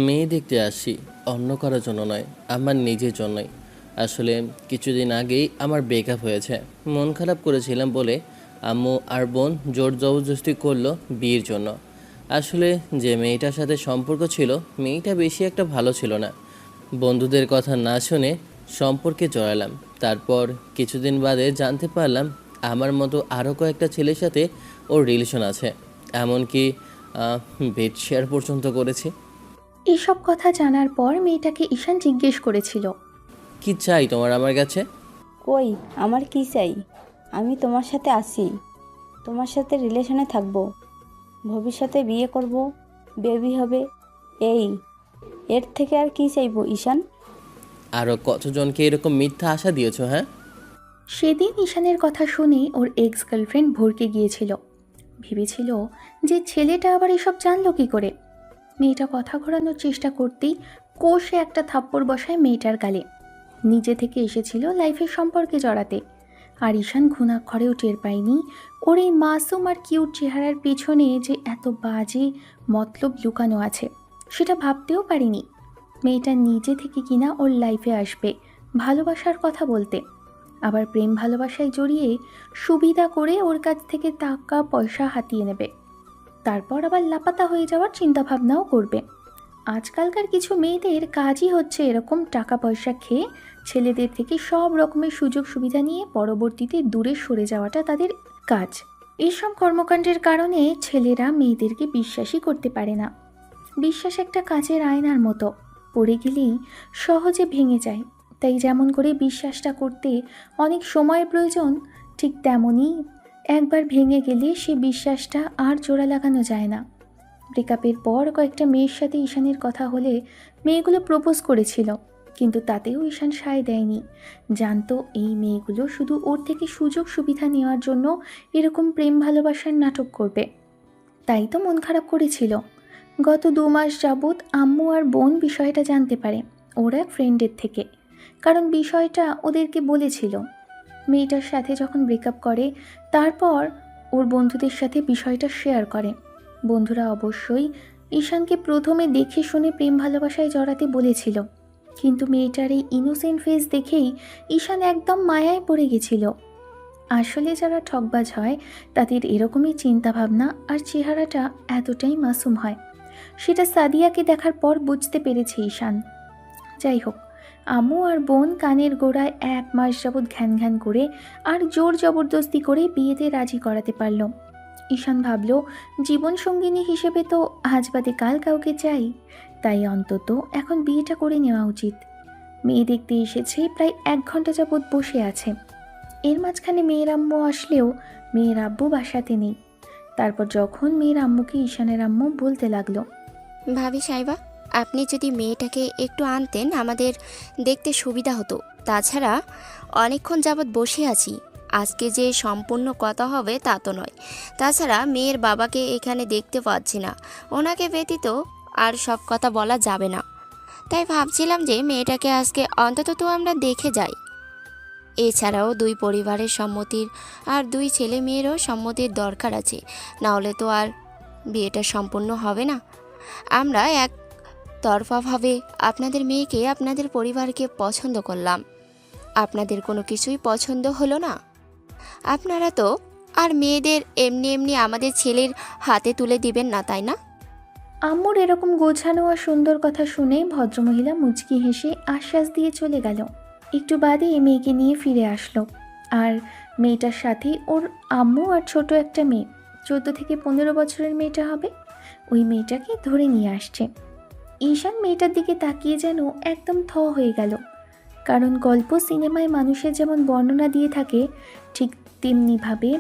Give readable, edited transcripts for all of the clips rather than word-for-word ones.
মেয়ে দেখতে আসি, অন্য কারোর জন্য নয়, আমার নিজের জন্যই। আসলে কিছুদিন আগেই আমার ব্রেকআপ হয়েছে। মন খারাপ করেছিলাম বলে আম্মু আর বোন জোর জবরদস্তি করলো বিয়ের জন্য। আসলে যে মেয়েটার সাথে সম্পর্ক ছিল, মেয়েটা বেশি একটা ভালো ছিল না। বন্ধুদের কথা না শুনে সম্পর্কে জড়ালাম। তারপর কিছুদিন বাদে জানতে পারলাম আমার মতো আরও কয়েকটা ছেলের সাথে ওর রিলেশন আছে। এমনকি বেড শেয়ার পর্যন্ত করেছে। এসব কথা জানার পর মেয়েটাকে ঈশান জিজ্ঞেস করেছিল। কি চাই তোমার আমার কাছে? কই, আমার কি চাই? আমি তোমার সাথে আছি, তোমার সাথে রিলেশনে থাকবো, ভবিষ্যতে বিয়ে করব, বেবি হবে। এই, এর থেকে আর কি চাইবো ঈশান? আরও কতজনকে এরকম মিথ্যা আশা দিয়েছো, হ্যাঁ? সেদিন ঈশানের কথা শুনে ওর এক্স গার্লফ্রেন্ড ভরকে গিয়েছিল। ভেবেছিল যে ছেলেটা আবার এসব জানলো কি করে। মেয়েটা কথা ঘোরানোর চেষ্টা করতেই কষে একটা থাপ্পড় বসায় মেয়েটার গালে। নিজে থেকে এসেছিল লাইফের সম্পর্কে জড়াতে, আর ঈশান ঘুণাক্ষরেও টের পায়নি ওর এই মাসুম আর কিউট চেহারার পেছনে যে এত বাজে মতলব লুকানো আছে। সেটা ভাবতেও পারিনি মেয়েটা নিজে থেকে কিনা ওর লাইফে আসবে ভালোবাসার কথা বলতে, আবার প্রেম ভালোবাসায় জড়িয়ে সুবিধা করে ওর কাছ থেকে টাকা পয়সা হাতিয়ে নেবে, তারপর আবার লাপাতা হয়ে যাওয়ার চিন্তাভাবনাও করবে। আজকালকার কিছু মেয়েদের কাজই হচ্ছে এরকম টাকা পয়সা খেয়ে ছেলেদের থেকে সব রকমের সুযোগ সুবিধা নিয়ে পরবর্তীতে দূরে সরে যাওয়াটা তাদের কাজ। এইসব কর্মকাণ্ডের কারণে ছেলেরা মেয়েদেরকে বিশ্বাসই করতে পারে না। বিশ্বাস একটা কাচের আয়নার মতো, পড়ে গেলেই সহজে ভেঙে যায়। তাই যেমন করে বিশ্বাসটা করতে অনেক সময়ের প্রয়োজন, ঠিক তেমনই একবার ভেঙে গেলে সে বিশ্বাসটা আর জোড়া লাগানো যায় না। ব্রেকআপের পর কয়েকটা মেয়ের সাথে ঈশানের কথা হলে মেয়েগুলো প্রপোজ করেছিল, কিন্তু তাতেও ঈশান সায় দেয়নি। জানতো এই মেয়েগুলো শুধু ওর থেকে সুযোগ সুবিধা নেওয়ার জন্য এরকম প্রেম ভালোবাসার নাটক করবে। তাই তো মন খারাপ করেছিল। গত 2 মাস যাবৎ আম্মু আর বোন বিষয়টা জানতে পারে ওর এক ফ্রেন্ডের থেকে, কারণ বিষয়টা ওদেরকে বলেছিল। মেয়েটার সাথে যখন ব্রেকআপ করে তারপর ওর বন্ধুদের সাথে বিষয়টা শেয়ার করে। বন্ধুরা অবশ্যই ঈশানকে প্রথমে দেখে শুনে প্রেম ভালোবাসায় জড়াতে বলেছিল, কিন্তু মেয়েটার এই ইনোসেন্ট ফেস দেখেই ঈশান একদম মায়ায় পড়ে গেছিল। আসলে যারা ঠকবাজ হয় তাদের এরকমই চিন্তাভাবনা আর চেহারাটা এতটাই মাসুম হয়, সেটা সাদিয়াকে দেখার পর বুঝতে পেরেছে ঈশান। যাই হোক, আম্মু আর বোন কানের গোড়ায় 1 মাস যাবৎ ঘ্যান ঘ্যান করে আর জোর জবরদস্তি করে বিয়েতে রাজি করাতে পারল। ঈশান ভাবল জীবন সঙ্গিনী হিসেবে তো আজ বাদে কাল কাউকে চাই, তাই অন্তত এখন বিয়েটা করে নেওয়া উচিত। মেয়ে দেখতে এসেছে, প্রায় 1 ঘন্টা যাবৎ বসে আছে। এর মাঝখানে মেয়ের আম্মু আসলেও মেয়ের আব্বু বাসাতে নেই। তারপর যখন মেয়ের আম্মুকে ঈশানের আম্মু বলতে লাগলো, ভাবি সাহেবা, আপনি যদি মেয়েটাকে একটু আনতেন আমাদের দেখতে সুবিধা হতো। তাছাড়া অনেকক্ষণ যাবৎ বসে আছি, আজকে যে সম্পূর্ণ কথা হবে তা তো নয়। তাছাড়া মেয়ের বাবাকে এখানে দেখতে পাচ্ছি না, ওনাকে ব্যতীত আর সব কথা বলা যাবে না। তাই ভাবছিলাম যে মেয়েটাকে আজকে অন্তত তো আমরা দেখে যাই। এছাড়াও দুই পরিবারের সম্মতির আর দুই ছেলে মেয়েরও সম্মতির দরকার আছে, না হলে তো আর বিয়েটা সম্পূর্ণ হবে না। আমরা একতরফাভাবে আপনাদের মেয়েকে আপনাদের পরিবারকে পছন্দ করলাম, আপনাদের কোনো কিছুই পছন্দ হলো না। আপনারা তো আর মেয়েদের এমনি এমনি আমাদের ছেলের হাতে তুলে দিবেন না, তাই না? আম্মুর এরকম গোছানো আর সুন্দর কথা শুনে ভদ্রমহিলা মুচকি হেসে আশ্বাস দিয়ে চলে গেল। একটু বাদে মেয়েকে নিয়ে ফিরে আসলো, আর মেয়েটার সাথে ওর আম্মু আর ছোট একটা মেয়ে, 14 থেকে 15 বছরের মেয়েটা হবে, ওই মেয়েটাকে ধরে নিয়ে আসছে। ঈশান মেয়েটার দিকে তাকিয়ে যেন একদম থ হয়ে গেল, কারণ গল্প সিনেমায় মানুষের যেমন বর্ণনা দিয়ে থাকে ঠিক তেমনিভাবে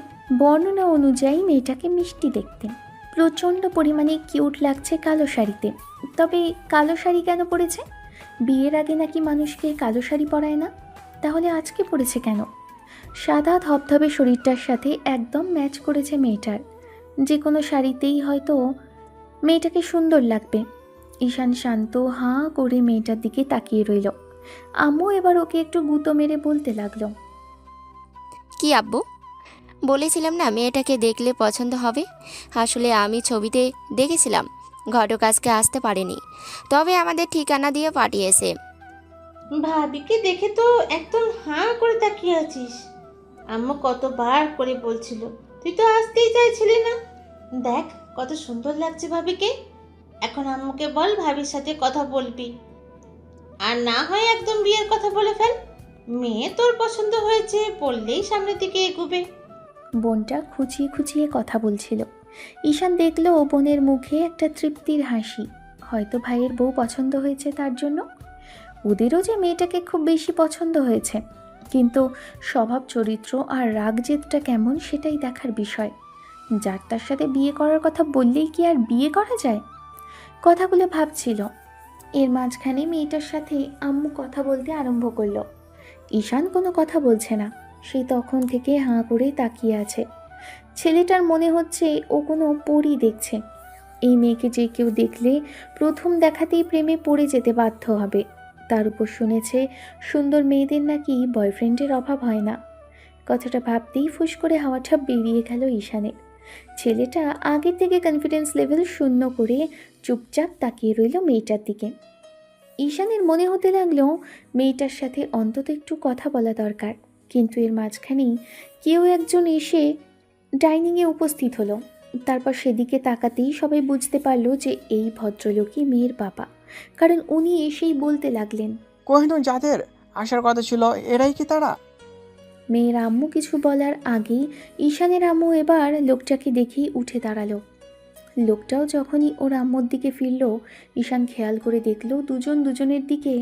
বর্ণনা অনুযায়ী মেয়েটাকে মিষ্টি দেখতে, প্রচণ্ড পরিমাণে কিউট লাগছে কালো শাড়িতে। তবে কালো শাড়ি কেন পরেছে? বিয়ের আগে নাকি মানুষকে কালো শাড়ি পরায় না, তাহলে আজকে পরেছে কেন? সাদা ধবধবে শরীরটার সাথে একদম ম্যাচ করেছে মেয়েটার, যে কোনো শাড়িতেই হয়তো মেয়েটাকে সুন্দর লাগবে। ঈশান শান্ত হাঁ করে মেয়েটার দিকে তাকিয়ে রইল। আম্মু এবার ওকে একটু গুঁতো মেরে বলতে লাগলো, কি আব্বু, বলেছিলাম না মেয়েটাকে দেখলে পছন্দ হবে। আসলে আমি ছবিতে দেখেছিলাম ঘটক আজকে আসতে পারেনি, তবে আমাদের ঠিকানা দিয়ে পাঠিয়েছে। ভাবিকে দেখে তো একদম হাঁ করে তাকিয়ে আছিস। আম্মু কতবার করে বলছিল, তুই তো আসতেই চাইছিলি না। দেখ কত সুন্দর লাগছে ভাবিকে। এখন আম্মুকে বল ভাবির সাথে কথা বলবি, আর না হয় একদম বিয়ের কথা বলে ফেল। মেয়ে তোর পছন্দ হয়েছে বললেই সামনের দিকে এগুবে। বোনটা খুঁচিয়ে খুঁচিয়ে কথা বলছিল। ঈশান দেখলো বোনের মুখে একটা তৃপ্তির হাসি। হয়তো ভাইয়ের বউ পছন্দ হয়েছে তার জন্য। ওদেরও যে মেয়েটাকে খুব বেশি পছন্দ হয়েছে, কিন্তু স্বভাব চরিত্র আর রাগ জেদটা কেমন সেটাই দেখার বিষয়। যার তার সাথে বিয়ে করার কথা বললেই কি আর বিয়ে করা যায়? কথাগুলো ভাবছিল। এর মাঝখানে মেয়েটার সাথে আম্মু কথা বলতে আরম্ভ করলো। ঈশান কোনো কথা বলছে না, সেই তখন থেকে হাঁ করে তাকিয়ে আছে। ছেলেটার মনে হচ্ছে ও কোনো পরী দেখছে। এই মেয়েকে যে কেউ দেখলে প্রথম দেখাতেই প্রেমে পড়ে যেতে বাধ্য হবে। তার উপর শুনেছে সুন্দর মেয়েদের নাকি বয়ফ্রেন্ডের অভাব হয় না। কথাটা ভাবতেই ফুস করে হাওয়াটা বেরিয়ে গেল ঈশানের। ছেলেটা আগে থেকে কনফিডেন্স লেভেল শূন্য করে চুপচাপ তাকিয়ে রইল মেয়েটার দিকে। ঈশানের মনে হতে লাগলো মেয়েটার সাথে অন্তত একটু কথা বলা দরকার, কিন্তু এর মাঝখানেই কেউ একজন এসে ডাইনিংয়ে উপস্থিত হলো। তারপর সেদিকে তাকাতেই সবাই বুঝতে পারলো যে এই ভদ্রলোকই মেয়ের বাবা, কারণ উনি এসেই বলতে লাগলেন, কোহিনূর যাদের আসার কথা ছিল এরাই কি তারা? মেয়ের আম্মু কিছু বলার আগেই ঈশানের আম্মু এবার লোকটাকে দেখেই উঠে দাঁড়ালো। লোকটাও যখনই ওর আম্মুর দিকে ফিরল, ঈশান খেয়াল করে দেখল দুজন দুজনের দিকে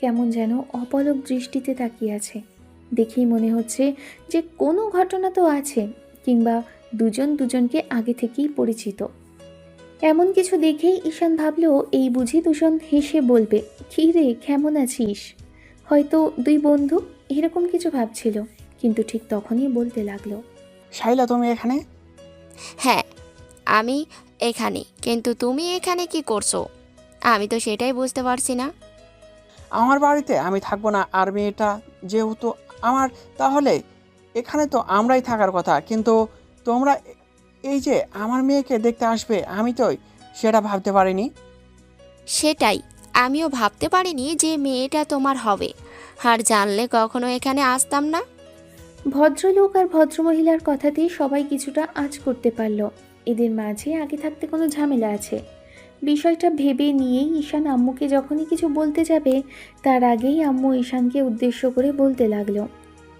কেমন যেন অপলক দৃষ্টিতে তাকিয়ে আছে। দেখেই মনে হচ্ছে যে কোনো ঘটনা তো আছে, কিংবা দুজন দুজনকে আগে থেকেই পরিচিত। এমন কিছু দেখেই ঈশান ভাবল এই বুঝি দুজন হেসে বলবে, কী রে কেমন আছিস? হয়তো দুই বন্ধু, এরকম কিছু ভাবছিল, কিন্তু ঠিক তখনই বলতে লাগলো, শাইলা তুমি এখানে? হ্যাঁ, আমি এখানে, কিন্তু তুমি এখানে কি করছো? আমি তো সেটাই বুঝতে পারছি না। আমার বাড়িতে আমি থাকবো না, আর মেয়েটা যেহেতু আমার, তাহলে এখানে তো আমরাই থাকার কথা। কিন্তু তোমরা এই যে আমার মেয়েকে দেখতে আসবে, আমি তো সেটা ভাবতে পারিনি। সেটাই, আমিও ভাবতে পারিনি যে মেয়েটা তোমার হবে, আর জানলে কখনো এখানে আসতাম না। ভদ্রলোক আর ভদ্রমহিলার কথাতেই সবাই কিছুটা আঁচ করতে পারল এদের মাঝে আগে থাকতে কোনো ঝামেলা আছে। বিষয়টা ভেবে নিয়েই ঈশান আম্মুকে যখনই কিছু বলতে যাবে, তার আগেই আম্মু ঈশানকে উদ্দেশ্য করে বলতে লাগলো,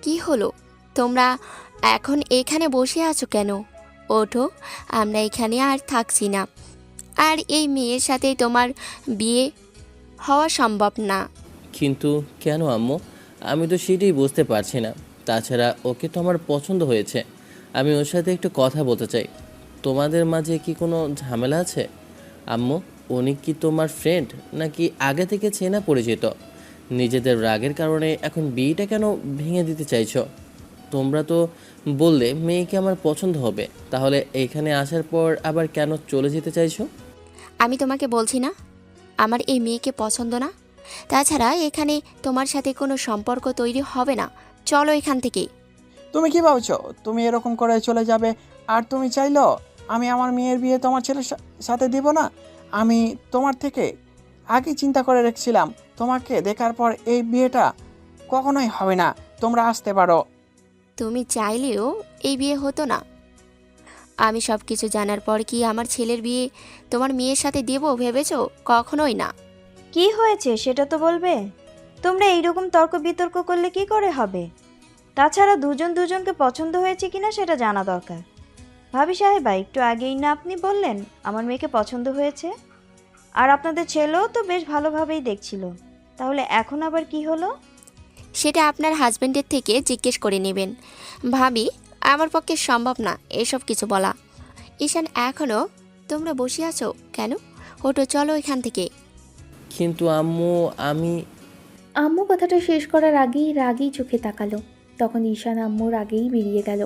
কি হলো, তোমরা এখন এখানে বসে আছো কেন? ওঠো, আমরা এখানে আর থাকছি না। আর এই মেয়ের সাথে তোমার বিয়ে হওয়া সম্ভব না। কিন্তু কেন আম্মু? আমি তো সেটাই বুঝতে পারছি না। তাছাড়া ওকে তো আমার পছন্দ হয়েছে, আমি ওর সাথে একটু কথা বলতে চাই। তোমাদের মাঝে কি কোনো ঝামেলা আছে আম্মু? উনি কি তোমার ফ্রেন্ড, নাকি আগে থেকে চেনা পরিচিত? নিজেদের রাগের কারণে এখন বিয়েটা কেন ভেঙে দিতে চাইছো? তোমরা তো বললে মেয়েকে আমার পছন্দ হবে, তাহলে এখানে আসার পর আবার কেন চলে যেতে চাইছো? আমি তোমাকে বলছি না আমার এই মেয়েকে পছন্দ না। তাছাড়া এখানে তোমার সাথে কোনো সম্পর্ক তৈরি হবে না। চলো এখান থেকে। তুমি কি ভাবছো তুমি এরকম করে চলে যাবে? আর তুমি চাইলো আমি আমার মেয়ের বিয়ে তোমার ছেলের সাথে দিব না? আমি তোমার থেকে আগে চিন্তা করে রেখেছিলাম, তোমাকে দেখার পর এই বিয়েটা কখনোই হবে না। তোমরা আসতে পারো। তুমি চাইলেও এই বিয়ে হতো না। আমি সব কিছু জানার পর কি আমার ছেলের বিয়ে তোমার মেয়ের সাথে দেবো ভেবেছো? কখনোই না। কি হয়েছে সেটা তো বলবে। তোমরা এইরকম তর্ক বিতর্ক করলে কি করে হবে? তাছাড়া দুজন দুজনকে পছন্দ হয়েছে কিনা সেটা জানা দরকার। ভাবি সাহেবা, একটু আগেই না আপনি বললেন আমার মেয়েকে পছন্দ হয়েছে, আর আপনাদের ছেলেও তো বেশ ভালোভাবেই দেখছিল। তাহলে এখন আবার কি হলো? সেটা আপনার হাজবেন্ডের থেকে জিজ্ঞেস করে নেবেন। ভাবি, আমার পক্ষে সম্ভব না এসব কিছু বলা। ঈশান, এখনও তোমরা বসে আছো কেন? ওটো, চলো এখান থেকে। কিন্তু আম্মু, আম্মু কথাটা শেষ করার আগেই রাগেই চোখে তাকালো। তখন ঈশান আম্মুর আগেই বেরিয়ে গেল।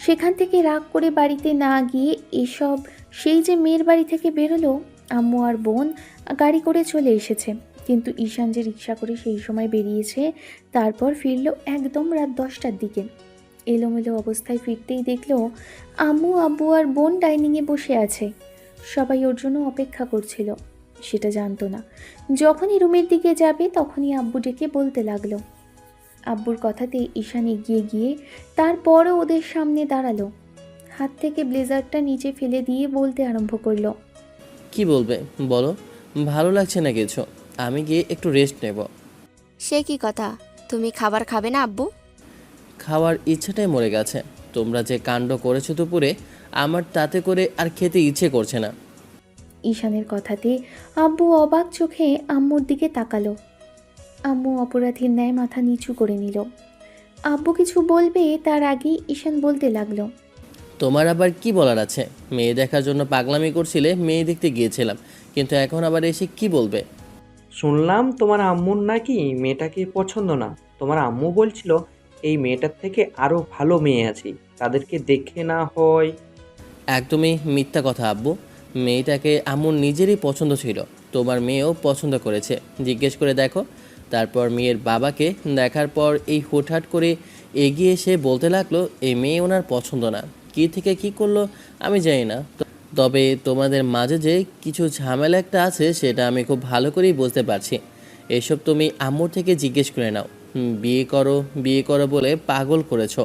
সেখান থেকে রাগ করে বাড়িতে না গিয়ে এসব সেই যে মেয়ের বাড়ি থেকে বেরোলো, আম্মু আর বোন গাড়ি করে চলে এসেছে। কিন্তু ঈশান যে রিক্সা করে সেই সময় বেরিয়েছে, তারপর ফিরল একদম রাত 10টার দিকে। এলোমেলো অবস্থায় ফিরতেই দেখলো আম্মু, আব্বু আর বোন ডাইনিংয়ে বসে আছে। সবাই ওর জন্য অপেক্ষা করছিল, সেটা জানতো না। যখনই রুমের দিকে যাবে তখনই আব্বু ডেকে বলতে লাগলো। আব্বুর কথাতে ঈশান এগিয়ে গিয়ে তারপরও ওদের সামনে দাঁড়ালো। হাত থেকে ব্লেজারটা নিচে ফেলে দিয়ে বলতে আরম্ভ করলো। কি বলবে বলো? ভালো লাগছে না কিছু, আমি গিয়ে একটু রেস্ট নেব। সে কি কথা, তুমি খাবার খাবে না আব্বু? খাওয়ার ইচ্ছাটাই মরে গেছে। তোমরা যে কাণ্ড করেছো দুপুরে, আমার তাতে করে আর খেতে ইচ্ছে করছে না। ঈশানের কথাতে আব্বু অবাক চোখে আম্মুর দিকে তাকালো। আম্মু অপরাধীর ন্যায় মাথা নিচু করে নিল। আব্বু কিছু বলবে তার আগেই ঈশান বলতে লাগলো। তোমার আবার কি বলার আছে? মেয়ে দেখার জন্য পাগলামি করছিলে, মেয়ে দেখতে গিয়েছিলাম, কিন্তু এখন আবার এসে কি বলবে? শুনলাম তোমার আম্মুর নাকি মেয়েটাকে পছন্দ না। তোমার আম্মু বলছিল এই মেয়েটার থেকে আরো ভালো মেয়ে আছে, তাদেরকে দেখে না হয়। একদমই মিথ্যা কথা আব্বু। মেয়েটাকে আম্মুর নিজেরই পছন্দ ছিল, তোমার মেয়েও পছন্দ করেছে, জিজ্ঞেস করে দেখো। তারপর মেয়ের বাবাকে দেখার পর এই হুটহাট করে এগিয়ে এসে বলতে লাগলো এই মেয়ে ওনার পছন্দ না। কী থেকে কি করলো আমি জানি না, তবে তোমাদের মাঝে যে কিছু ঝামেলা একটা আছে সেটা আমি খুব ভালো করেই বুঝতে পারছি। এসব তুমি আম্মুর থেকে জিজ্ঞেস করে নাও। বিয়ে করো বলে পাগল করেছো।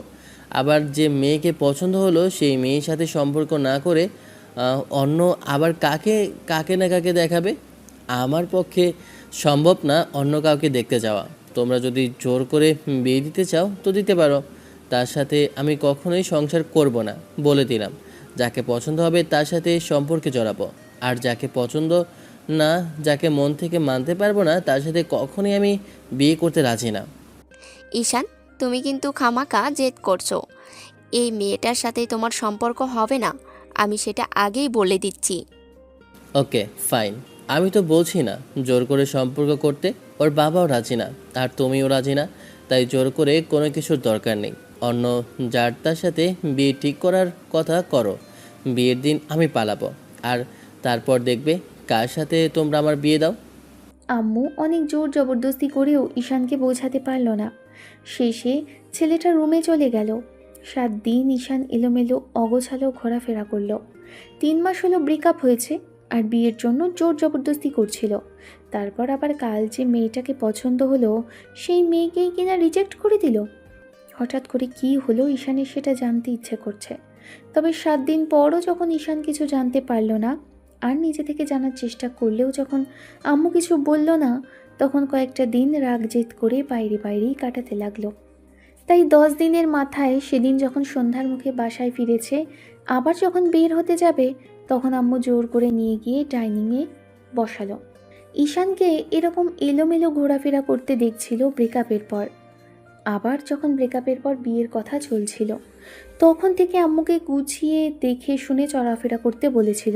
আবার যে মেয়েকে পছন্দ হলো সেই মেয়ের সাথে সম্পর্ক না করে অন্য আবার কাকে কাকে না কাকে দেখাবে? আমার পক্ষে সম্ভব না অন্য কাউকে দেখতে যাওয়া। তোমরা যদি জোর করে বিয়ে দিতে চাও তো দিতে পারো, তার সাথে আমি কখনোই সংসার করব না, বলে দিলাম। যাকে পছন্দ হবে তার সাথে সম্পর্কে জড়াবো, আর যাকে পছন্দ না, যাকে মন থেকে মানতে পারবো না, তার সাথে কখনোই আমি বিয়ে করতে রাজি না। ঈশান, তুমি কিন্তু খামাকা জেদ করছো। এই মেয়েটার সাথে তোমার সম্পর্ক হবে না, আমি সেটা আগেই বলে দিচ্ছি। ওকে ফাইন, আমি তো বলছি না জোর করে সম্পর্ক করতে। ওর বাবাও রাজি না, আর তুমিও রাজি না, তাই জোর করে কোনো কিছুর দরকার নেই। অন্য যার তার সাথে বিয়ে ঠিক করার কথা করো। বিয়ের দিন আমি পালাবো, আর তারপর দেখবে কার সাথে তোমরা আমার বিয়ে দাও। আম্মু অনেক জোর জবরদস্তি করেও ঈশানকে বোঝাতে পারল না। শেষে ছেলেটা রুমে চলে গেল। 7 দিন ঈশান এলোমেলো অগোছালো ঘোরাফেরা করলো। 3 মাস হলো ব্রেকআপ হয়েছে, আর বিয়ের জন্য জোর জবরদস্তি করছিল। তারপর আবার কাল যে মেয়েটাকে পছন্দ হলো সেই মেয়েকেই কিনা রিজেক্ট করে দিল। হঠাৎ করে কি হলো ঈশানের সেটা জানতে ইচ্ছে করছে। তবে 7 দিন পরও যখন ঈশান কিছু জানতে পারল না, আর নিজে থেকে জানার চেষ্টা করলেও যখন আম্মু কিছু বলল না, তখন কয়েকটা দিন রাগ জেদ করে বাইরেই কাটাতে লাগলো। তাই 10 দিনের মাথায় সেদিন যখন সন্ধ্যার মুখে বাসায় ফিরেছে, আবার যখন বের হতে যাবে, তখন আম্মু জোর করে নিয়ে গিয়ে ডাইনিংয়ে বসালো। ঈশানকে এরকম এলোমেলো ঘোরাফেরা করতে দেখছিল ব্রেকআপের পর। আবার যখন ব্রেকআপের পর বিয়ের কথা চলছিল, তখন থেকে আম্মুকে গুছিয়ে দেখে শুনে চলাফেরা করতে বলেছিল।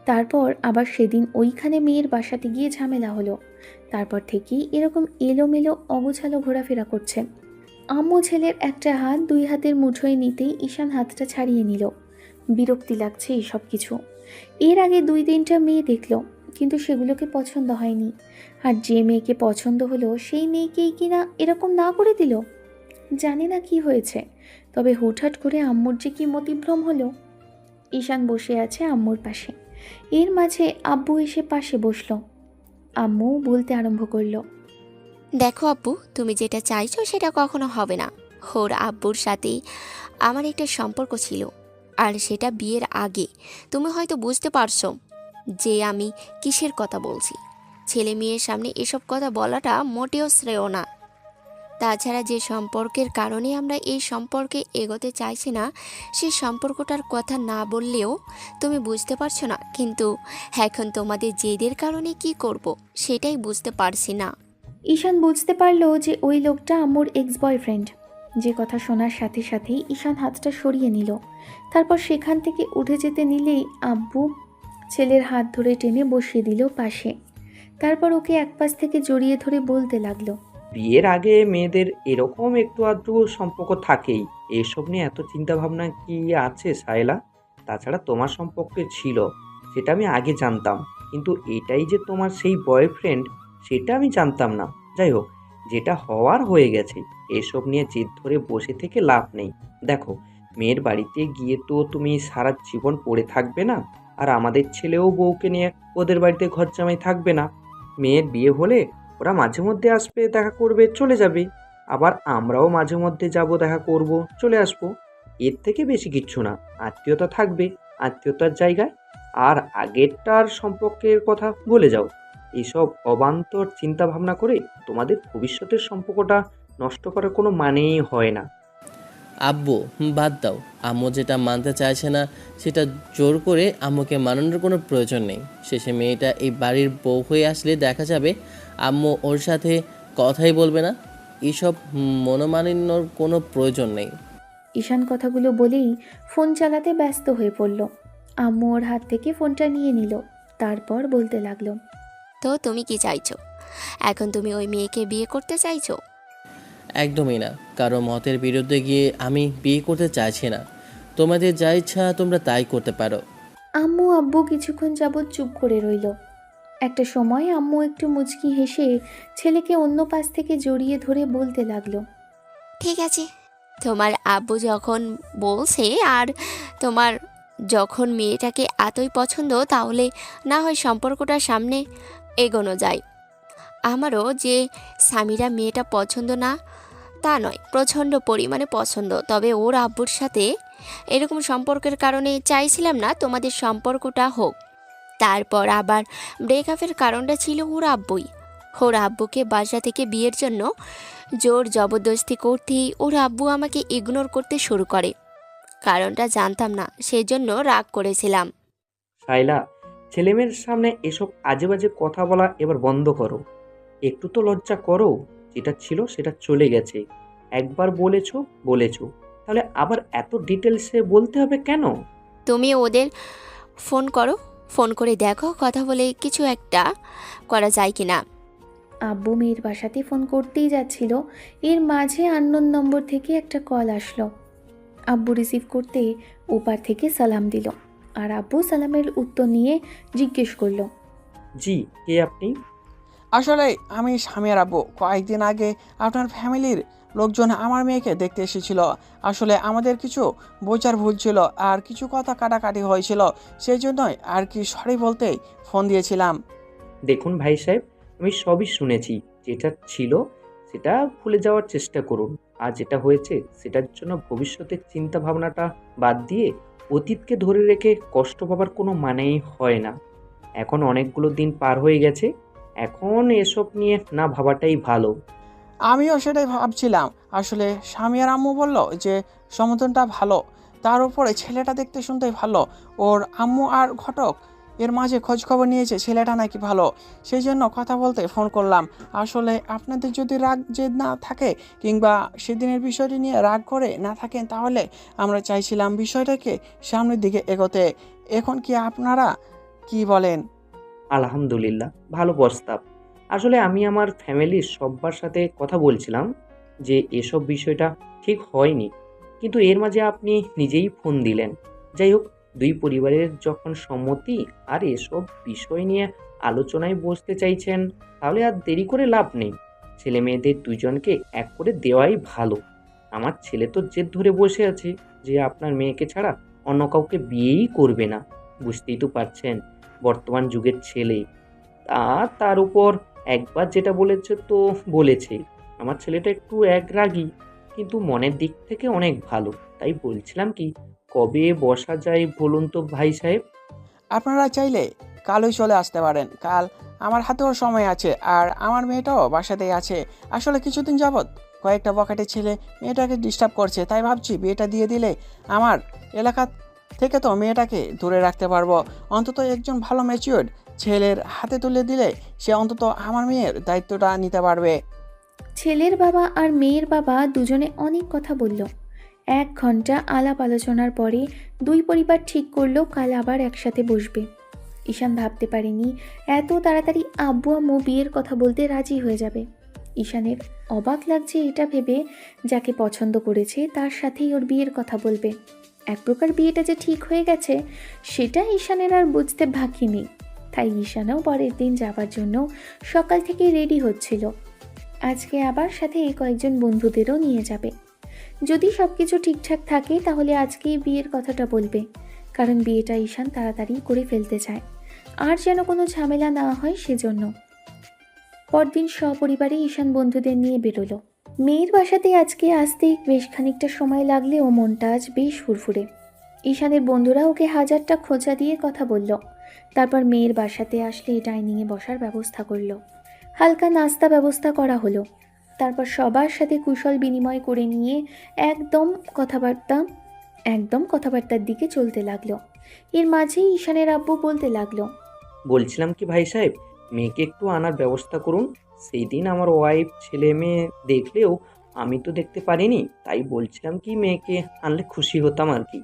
তারপর আবার সেদিন ওইখানে মেয়ের বাসাতে গিয়ে ঝামেলা হলো। তারপর থেকেই এরকম এলোমেলো অগোছালো ঘোরাফেরা করছে। আম্মু ছেলের একটা হাত 2 হাতের মুঠোয় নিতেই ঈশান হাতটা ছাড়িয়ে নিল। বিরক্তি লাগছে এসব কিছু। এর আগে 2-3টা মেয়ে দেখলো, কিন্তু সেগুলোকে পছন্দ হয়নি। আর যে মেয়েকে পছন্দ হলো সেই মেয়েকেই কিনা এরকম না করে দিল। জানি না কি হয়েছে, তবে হুটহাট করে আম্মুর যে কি মতিভ্রম হলো। ঈশান বসে আছে আম্মুর পাশে। এর মাঝে আব্বু এসে পাশে বসলো। আম্মু বলতে আরম্ভ করলো। দেখো আব্বু, তুমি যেটা চাইছো সেটা কখনো হবে না। ওর আব্বুর সাথে আমার একটা সম্পর্ক ছিল, আর সেটা বিয়ের আগে। তুমি হয়তো বুঝতে পারছো যে আমি কিসের কথা বলছি। ছেলে মেয়ের সামনে এসব কথা বলাটা মোটেও শ্রেয় না। তাছাড়া যে সম্পর্কের কারণে আমরা এই সম্পর্কে এগোতে চাইছি না, সেই সম্পর্কটার কথা না বললেও তুমি বুঝতে পারছো না। কিন্তু এখন তোমাদের জেদের কারণে কি করব সেটাই বুঝতে পারছি না। ঈশান বুঝতে পারলো যে ওই লোকটা আম্মুর এক্স বয়ফ্রেন্ড। যে কথা শোনার সাথে সাথেই ঈশান হাতটা সরিয়ে নিল। তারপর সেখান থেকে উঠে যেতে নিলেই আব্বু ছেলের হাত ধরে টেনে বসিয়ে দিল পাশে। তারপর ওকে এক পাশ থেকে জড়িয়ে ধরে বলতে লাগলো। বিয়ের আগে মেয়েদের এরকম একটু আধটু সম্পর্ক থাকেই, এসব নিয়ে এত চিন্তা ভাবনা কি আছে সায়লা? তাছাড়া তোমার সম্পর্কে ছিল, সেটা আমি আগে জানতাম, কিন্তু এটাই যে তোমার সেই বয়ফ্রেন্ড সেটা আমি জানতাম না। যাই হোক, যেটা হওয়ার হয়ে গেছে, এসব নিয়ে জেদ ধরে বসে থেকে লাভ নেই। দেখো, মেয়ের বাড়িতে গিয়ে তো তুমি সারা জীবন পড়ে থাকবে না, আর আমাদের ছেলেও বউকে নিয়ে ওদের বাড়িতে ঘর জামাই থাকবে না। মেয়ের বিয়ে হলে ওরা মাঝে মধ্যে আসবে, দেখা করবে, চলে যাবে। আবার আমরাও মাঝে মধ্যে যাব, দেখা করব, চলে আসবো। এর থেকে বেশি কিচ্ছু না। আত্মীয়তা থাকবে আত্মীয়তার জায়গায়, আর আগেরটার সম্পর্কের কথা ভুলে যাও। এইসব অবান্তর চিন্তা ভাবনা করে তোমাদের ভবিষ্যতের সম্পর্কটা নষ্ট করার কোনো মানেই হয় না। আব্বু, বাদ দাও। আম্মু যেটা মানতে চাইছে না সেটা জোর করে আম্মুকে মানানোর কোনো প্রয়োজন নেই। শেষে মেয়েটা এই বাড়ির বউ হয়ে আসলে দেখা যাবে আম্মু ওর সাথে কথাই বলবে না। এসব মনোমালিন্যর কোনো প্রয়োজন নেই। ঈশান কথাগুলো বলেই ফোন চালাতে ব্যস্ত হয়ে পড়ল। আম্মু ওর হাত থেকে ফোনটা নিয়ে নিল, তারপর বলতে লাগলো, তো তুমি কি চাইছো? এখন তুমি ওই মেয়েকে বিয়ে করতে চাইছো? একদমই না। কারো মতের বিরুদ্ধে গিয়ে আমি বিয়ে করতে চাইছি না। তোমাদের যা ইচ্ছা তোমরা তাই করতে পারো। আম্মু আব্বু কিছুক্ষণ যাবৎ চুপ করে রইল। একটা সময় আম্মু একটু মুচকি হেসে ছেলেকে অন্য পাশ থেকে জড়িয়ে ধরে বলতে লাগলো, ঠিক আছে, তোমার আব্বু যখন বলছে আর তোমার যখন মেয়েটাকে এতই পছন্দ, তাহলে না হয় সম্পর্কটা সামনে এগোনো যায়। আমারও যে স্বামীরা মেয়েটা পছন্দ না তা নয়, প্রচণ্ড পরিমাণে পছন্দ। তবে ওর আব্বুর সাথে এরকম সম্পর্কের কারণে চাইছিলাম না তোমাদের সম্পর্কটা হোক। তারপর আবার ব্রেকআপের কারণটা ছিল ওর আব্বুই। ওর আব্বুকে বাসা থেকে বিয়ের জন্য জোর জবরদস্তি করতেই ওর আব্বু আমাকে ইগনোর করতে শুরু করে। কারণটা জানতাম না, সেজন্য রাগ করেছিলাম। শাইলা, ছেলেমেয়ের সামনে এসব আজে বাজে কথা বলা এবার বন্ধ করো। একটু তো লজ্জা করো। যেটা ছিল সেটা চলে গেছে। একবার বলেছো বলেছো, তাহলে আবার এত ডিটেলসে বলতে হবে কেন? তুমি ওদের ফোন করো, ফোন করে দেখো কথা বলে কিছু একটা করা যায় কি না। আব্বু মেয়ের বাসাতে ফোন করতেই যাচ্ছিল, এর মাঝে আননোন নম্বর থেকে একটা কল আসলো। আব্বু রিসিভ করতে ওপার থেকে সালাম দিল, আর আব্বু সালামের উত্তর নিয়ে জিজ্ঞেস করলো, জি, কে আপনি? আসলে আমি স্বামীর আব্বু। কয়েকদিন আগে আপনার ফ্যামিলির লোকজন আমার মেয়েকে দেখতে এসেছিল। আসলে আমাদের কিছু বোঝার ভুল ছিল আর কিছু কথা কাটাকাটি হয়েছিল, সেই জন্যই আর কি সরি বলতে ফোন দিয়েছিলাম। দেখুন ভাই সাহেব, আমি সবই শুনেছি। যেটা ছিল সেটা ভুলে যাওয়ার চেষ্টা করুন। আর যেটা হয়েছে সেটার জন্য ভবিষ্যতের চিন্তা ভাবনাটা বাদ দিয়ে অতীতকে ধরে রেখে কষ্ট পাবার কোনো মানেই হয় না। এখন অনেকগুলো দিন পার হয়ে গেছে। এখন এসব নিয়ে না ভাবাটাই ভালো। আমিও সেটাই ভাবছিলাম। আসলে স্বামী আর আম্মু বলল যে সমতনটা ভালো, তার উপরে ছেলেটা দেখতে শুনতেই ভালো। ওর আম্মু আর ঘটক এর মাঝে খোঁজ খবর নিয়েছে ছেলেটা নাকি ভালো, সেই জন্য কথা বলতে ফোন করলাম। আসলে আপনাদের যদি রাগ জেদ না থাকে কিংবা সেদিনের বিষয়টি নিয়ে রাগ করে না থাকেন, তাহলে আমরা চাইছিলাম বিষয়টাকে সামনের দিকে এগোতে। এখন কি আপনারা কি বলেন? আলহামদুলিল্লাহ, ভালো প্রস্তাব। আসলে আমি আমার ফ্যামিলির সবার সাথে কথা বলছিলাম যে এসব বিষয়টা ঠিক হয়নি, কিন্তু এর মাঝে আপনি নিজেই ফোন দিলেন। যাই হোক, দুই পরিবারের যখন সম্মতি আর এসব বিষয় নিয়ে আলোচনায় বসতে চাইছেন, তাহলে আর দেরি করে লাভ নেই। ছেলে মেয়েদের দুজনকে এক করে দেওয়াই ভালো। আমার ছেলে তো জেদ ধরে বসে আছে যে আপনার মেয়েকে ছাড়া অন্য কাউকে বিয়েই করবে না। বুঝতেই তো পারছেন বর্তমান যুগের ছেলে। তার উপর একবার যেটা বলেছে তো বলেছে। আমার ছেলেটা একটু একরাগী, কিন্তু মনের দিক থেকে অনেক ভালো। তাই বলছিলাম কি, কবে বসা যায় বলুন তো ভাই সাহেব? আপনারা চাইলে কালই চলে আসতে পারেন। কাল আমার হাতেও সময় আছে, আর আমার মেয়েটাও বাসাতেই আছে। আসলে কিছুদিন যাবৎ কয়েকটা বখাটে ছেলে মেয়েটাকে ডিস্টার্ব করছে, তাই ভাবছি বিয়েটা দিয়ে দিলে আমার এলাকা থেকে তো মেয়েটাকে দূরে রাখতে পারবো। অন্তত একজন ভালো ম্যাচিওর্ড ছেলের হাতে তুলে দিলে সে অন্তত আমার মেয়ের দায়িত্বটা নিতে পারবে। ছেলের বাবা আর মেয়ের বাবা দুজনে অনেক কথা বলল। 1 ঘন্টা আলাপ আলোচনার পরে দুই পরিবার ঠিক করলো কাল আবার একসাথে বসবে। ঈশান ভাবতে পারেনি এত তাড়াতাড়ি আব্বু আম্মু বিয়ের কথা বলতে রাজি হয়ে যাবে। ঈশানের অবাক লাগছে এটা ভেবে, যাকে পছন্দ করেছে তার সাথেই ওর বিয়ের কথা বলবে। এক প্রকার বিয়েটা যে ঠিক হয়ে গেছে সেটা ঈশানের আর বুঝতে বাকি নেই। তাই ঈশানও পরের দিন যাবার জন্য সকাল থেকে রেডি হচ্ছিল। আজকে আবার সাথে কয়েকজন বন্ধুদেরও নিয়ে যাবে। যদি সব কিছু ঠিকঠাক থাকে তাহলে আজকেই বিয়ের কথাটা বলবে। কারণ বিয়েটা ঈশান তাড়াতাড়ি করে ফেলতে চায়, আর যেন কোনো ঝামেলা না হয় সেজন্য। পরদিন সপরিবারে ঈশান বন্ধুদের নিয়ে বেরোলো। মেয়ের বাসাতে আজকে আসতে বেশ খানিকটা সময় লাগলেও মনটা আজ বেশ ফুরফুরে। ঈশানের বন্ধুরা ওকে হাজারটা খোঁচা দিয়ে কথা বলল। তারপর মেয়ের বাসাতে আসলে ডাইনিংয়ে বসার ব্যবস্থা করলো। হালকা নাস্তা ব্যবস্থা করা হলো। তারপর সবার সাথে কুশল বিনিময় করে নিয়ে একদম কথাবার্তার দিকে চলতে লাগলো। এর মাঝেই ঈশানের আব্বু বলতে লাগলো, বলছিলাম কি ভাই সাহেব, মেয়েকে একটু আনার ব্যবস্থা করুন। সেই দিন আমার ওয়াইফ ছেলে মেয়ে দেখলেও আমি তো দেখতে পারিনি, তাই বলছিলাম কি মেয়েকে আনলে খুশি হতাম আর কি।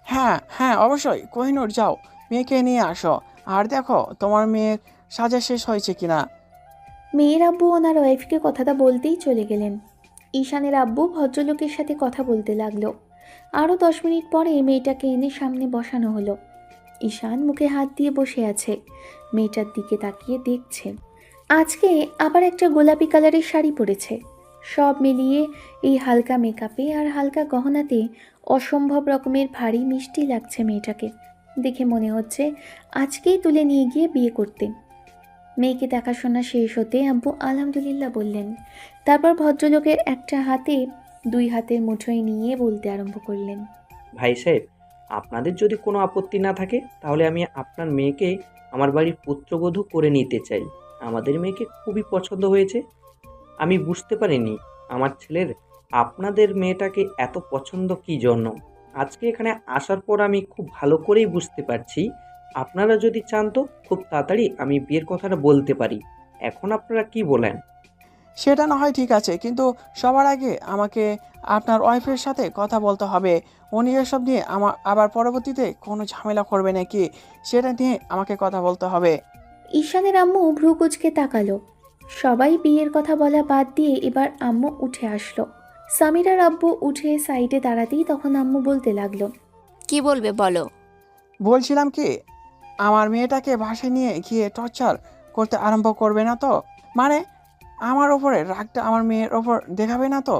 হ্যাঁ হ্যাঁ, অবশ্যই। কোহিনূর যাও, মেয়েকে নিয়ে আসো, আর দেখো তোমার মেয়ের সাজা শেষ হয়েছে কিনা। মেয়ের আব্বু ওনার ওয়াইফকে কথাটা বলতেই চলে গেলেন। ঈশানের আব্বু ভদ্রলোকের সাথে কথা বলতে লাগলো। আরও 10 মিনিট পরে মেয়েটাকে এনে সামনে বসানো হলো। ঈশান মুখে হাত দিয়ে বসে আছে, মেয়েটার দিকে তাকিয়ে দেখছে। আজকে আবার একটা গোলাপি কালারের শাড়ি পরেছে। সব মিলিয়ে এই হালকা মেকআপে আর হালকা গহনাতে অসম্ভব রকমের ভারী মিষ্টি লাগছে মেয়েটাকে। দেখে মনে হচ্ছে আজকেই তুলে নিয়ে গিয়ে বিয়ে করতে। মেয়েকে দেখাশোনা শেষ হতে আব্বু আলহামদুলিল্লাহ বললেন। তারপর ভদ্রলোকের একটা হাতে 2 হাতের মুঠোয় নিয়ে বলতে আরম্ভ করলেন, ভাই সাহেব, আপনাদের যদি কোনো আপত্তি না থাকে তাহলে আমি আপনার মেয়েকে আমার বাড়ির পুত্রবধূ করে নিতে চাই। আমাদের মেয়েকে খুবই পছন্দ হয়েছে। আমি বুঝতে পারিনি আমার ছেলের আপনাদের মেয়েটাকে এত পছন্দ কী জন্য। আজকে এখানে আসার পর আমি খুব ভালো করেই বুঝতে পারছি। আপনারা যদি চান তো খুব তাড়াতাড়ি আমি বিয়ের কথাটা বলতে পারি। এখন আপনারা কি বলেন? সেটা না হয় ঠিক আছে, কিন্তু সবার আগে আমাকে আপনার ওয়াইফের সাথে কথা বলতে হবে। উনি এসব নিয়ে আবার পরবর্তীতে কোনো ঝামেলা করবে নাকি, সেটা নিয়ে আমাকে কথা বলতে হবে। ঈশানের আম্মু ভ্রু কুঁচকে তাকালো। সবাই বিয়ের কথা বলা বাদ দিয়ে এবার আম্মু উঠে আসলো। সামিরার আব্বু উঠে সাইডে দাঁড়াতেই তখন আম্মু বলতে লাগলো, কি বলবে বলো। বলছিলাম কি, আমার মেয়েটাকে বাসায় নিয়ে গিয়ে টর্চার করতে আরম্ভ করবে না তো? মানে আমার ওপরে রাগটা আমার মেয়ের ওপর দেখাবে না তো?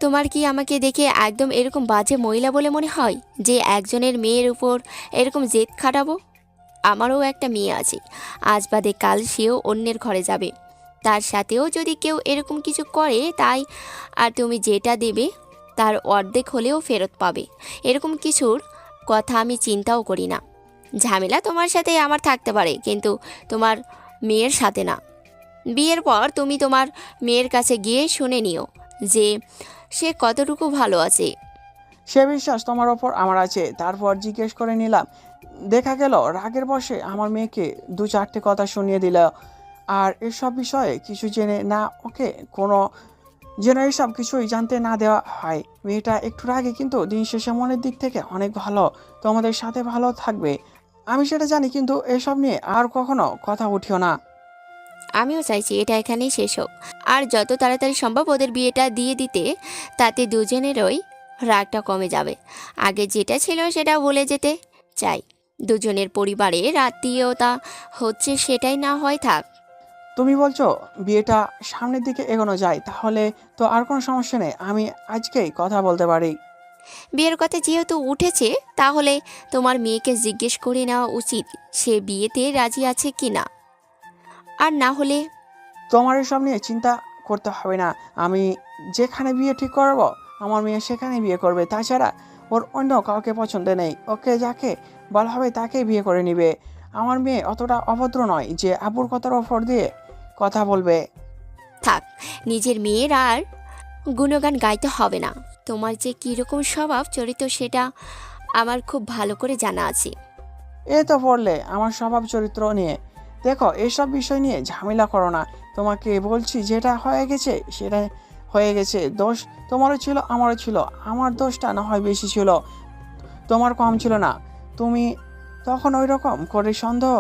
তোমার কি আমাকে দেখে একদম এরকম বাজে মহিলা বলে মনে হয় যে একজনের মেয়ের উপর এরকম জেদ খাটাবো? আমারও একটা মেয়ে আছে, আজ বাদে কাল সেও অন্যের ঘরে যাবে। তার সাথেও যদি কেউ এরকম কিছু করে তাই, আর তুমি যেটা দেবে তার অর্ধেক হলেও ফেরত পাবে, এরকম কিছুর কথা আমি চিন্তাও করি না। ঝামেলা তোমার সাথে আমার থাকতে পারে, কিন্তু তোমার মেয়ের সাথে না। বিয়ের পর তুমি তোমার মেয়ের কাছে গিয়ে শুনে নিও যে সে কতটুকু ভালো আছে। সে বিশ্বাস তোমার ওপর আমার আছে। তারপর জিজ্ঞেস করে নিলাম, দেখা গেল রাগের বশে আমার মেয়েকে 2-4টে কথা শুনিয়ে দিল। আর এসব বিষয়ে কিছু জেনে না ওকে কোনো যেন এইসব কিছুই জানতে না দেওয়া হয়। মেয়েটা একটু রাগে, কিন্তু দিন শেষে মনের দিক থেকে অনেক ভালো, তোমাদের সাথে ভালো থাকবে আমি সেটা জানি, কিন্তু এসব নিয়ে আর কখনো কথা উঠিও না। আমিও চাইছি এটা এখানেই শেষ হোক, আর যত তাড়াতাড়ি সম্ভব ওদের বিয়েটা দিয়ে দিতে, তাতে দুজনেরই রাগটা কমে যাবে। আগে যেটা ছিল সেটা ভুলে যেতে চাই। দুজনের পরিবারের আত্মীয়তা হচ্ছে সেটাই না হয় থাক। তুমি বলছো বিয়েটা সামনের দিকে এগোনো যায়, তাহলে তো আর কোনো সমস্যা নেই, আমি আজকেই কথা বলতে পারি। বিয়ের কথা যেহেতু উঠেছে, তাহলে তোমার মেয়েকে জিজ্ঞেস করে নেওয়া উচিত সে বিয়েতে রাজি আছে কি না। আর না হলে তোমার এসব নিয়ে চিন্তা করতে হবে না। আমি যেখানে বিয়ে ঠিক করব আমার মেয়ে সেখানে বিয়ে করবে। তাছাড়া ওর অন্য কাউকে পছন্দ নেই। ওকে যাকে বলা হবে তাকেই বিয়ে করে নিবে। আমার মেয়ে অতটা অভদ্র নয় যে আব্বুর কথার ওপর দিয়ে কথা বলবে। থাক, নিজের মেয়ের আর গুণগান গাইতে হবে না। তোমার যে কীরকম স্বভাব চরিত্র সেটা আমার খুব ভালো করে জানা আছে। এ তো পড়লে আমার স্বভাব চরিত্র নিয়ে। দেখো, এসব বিষয় নিয়ে ঝামেলা করো না। তোমাকে বলছি, যেটা হয়ে গেছে সেটা হয়ে গেছে। দোষ তোমারও ছিল, আমারও ছিল। আমার দোষটা না হয় বেশি ছিল, তোমার কম ছিল না। তুমি তখন ওই রকম করে সন্দেহ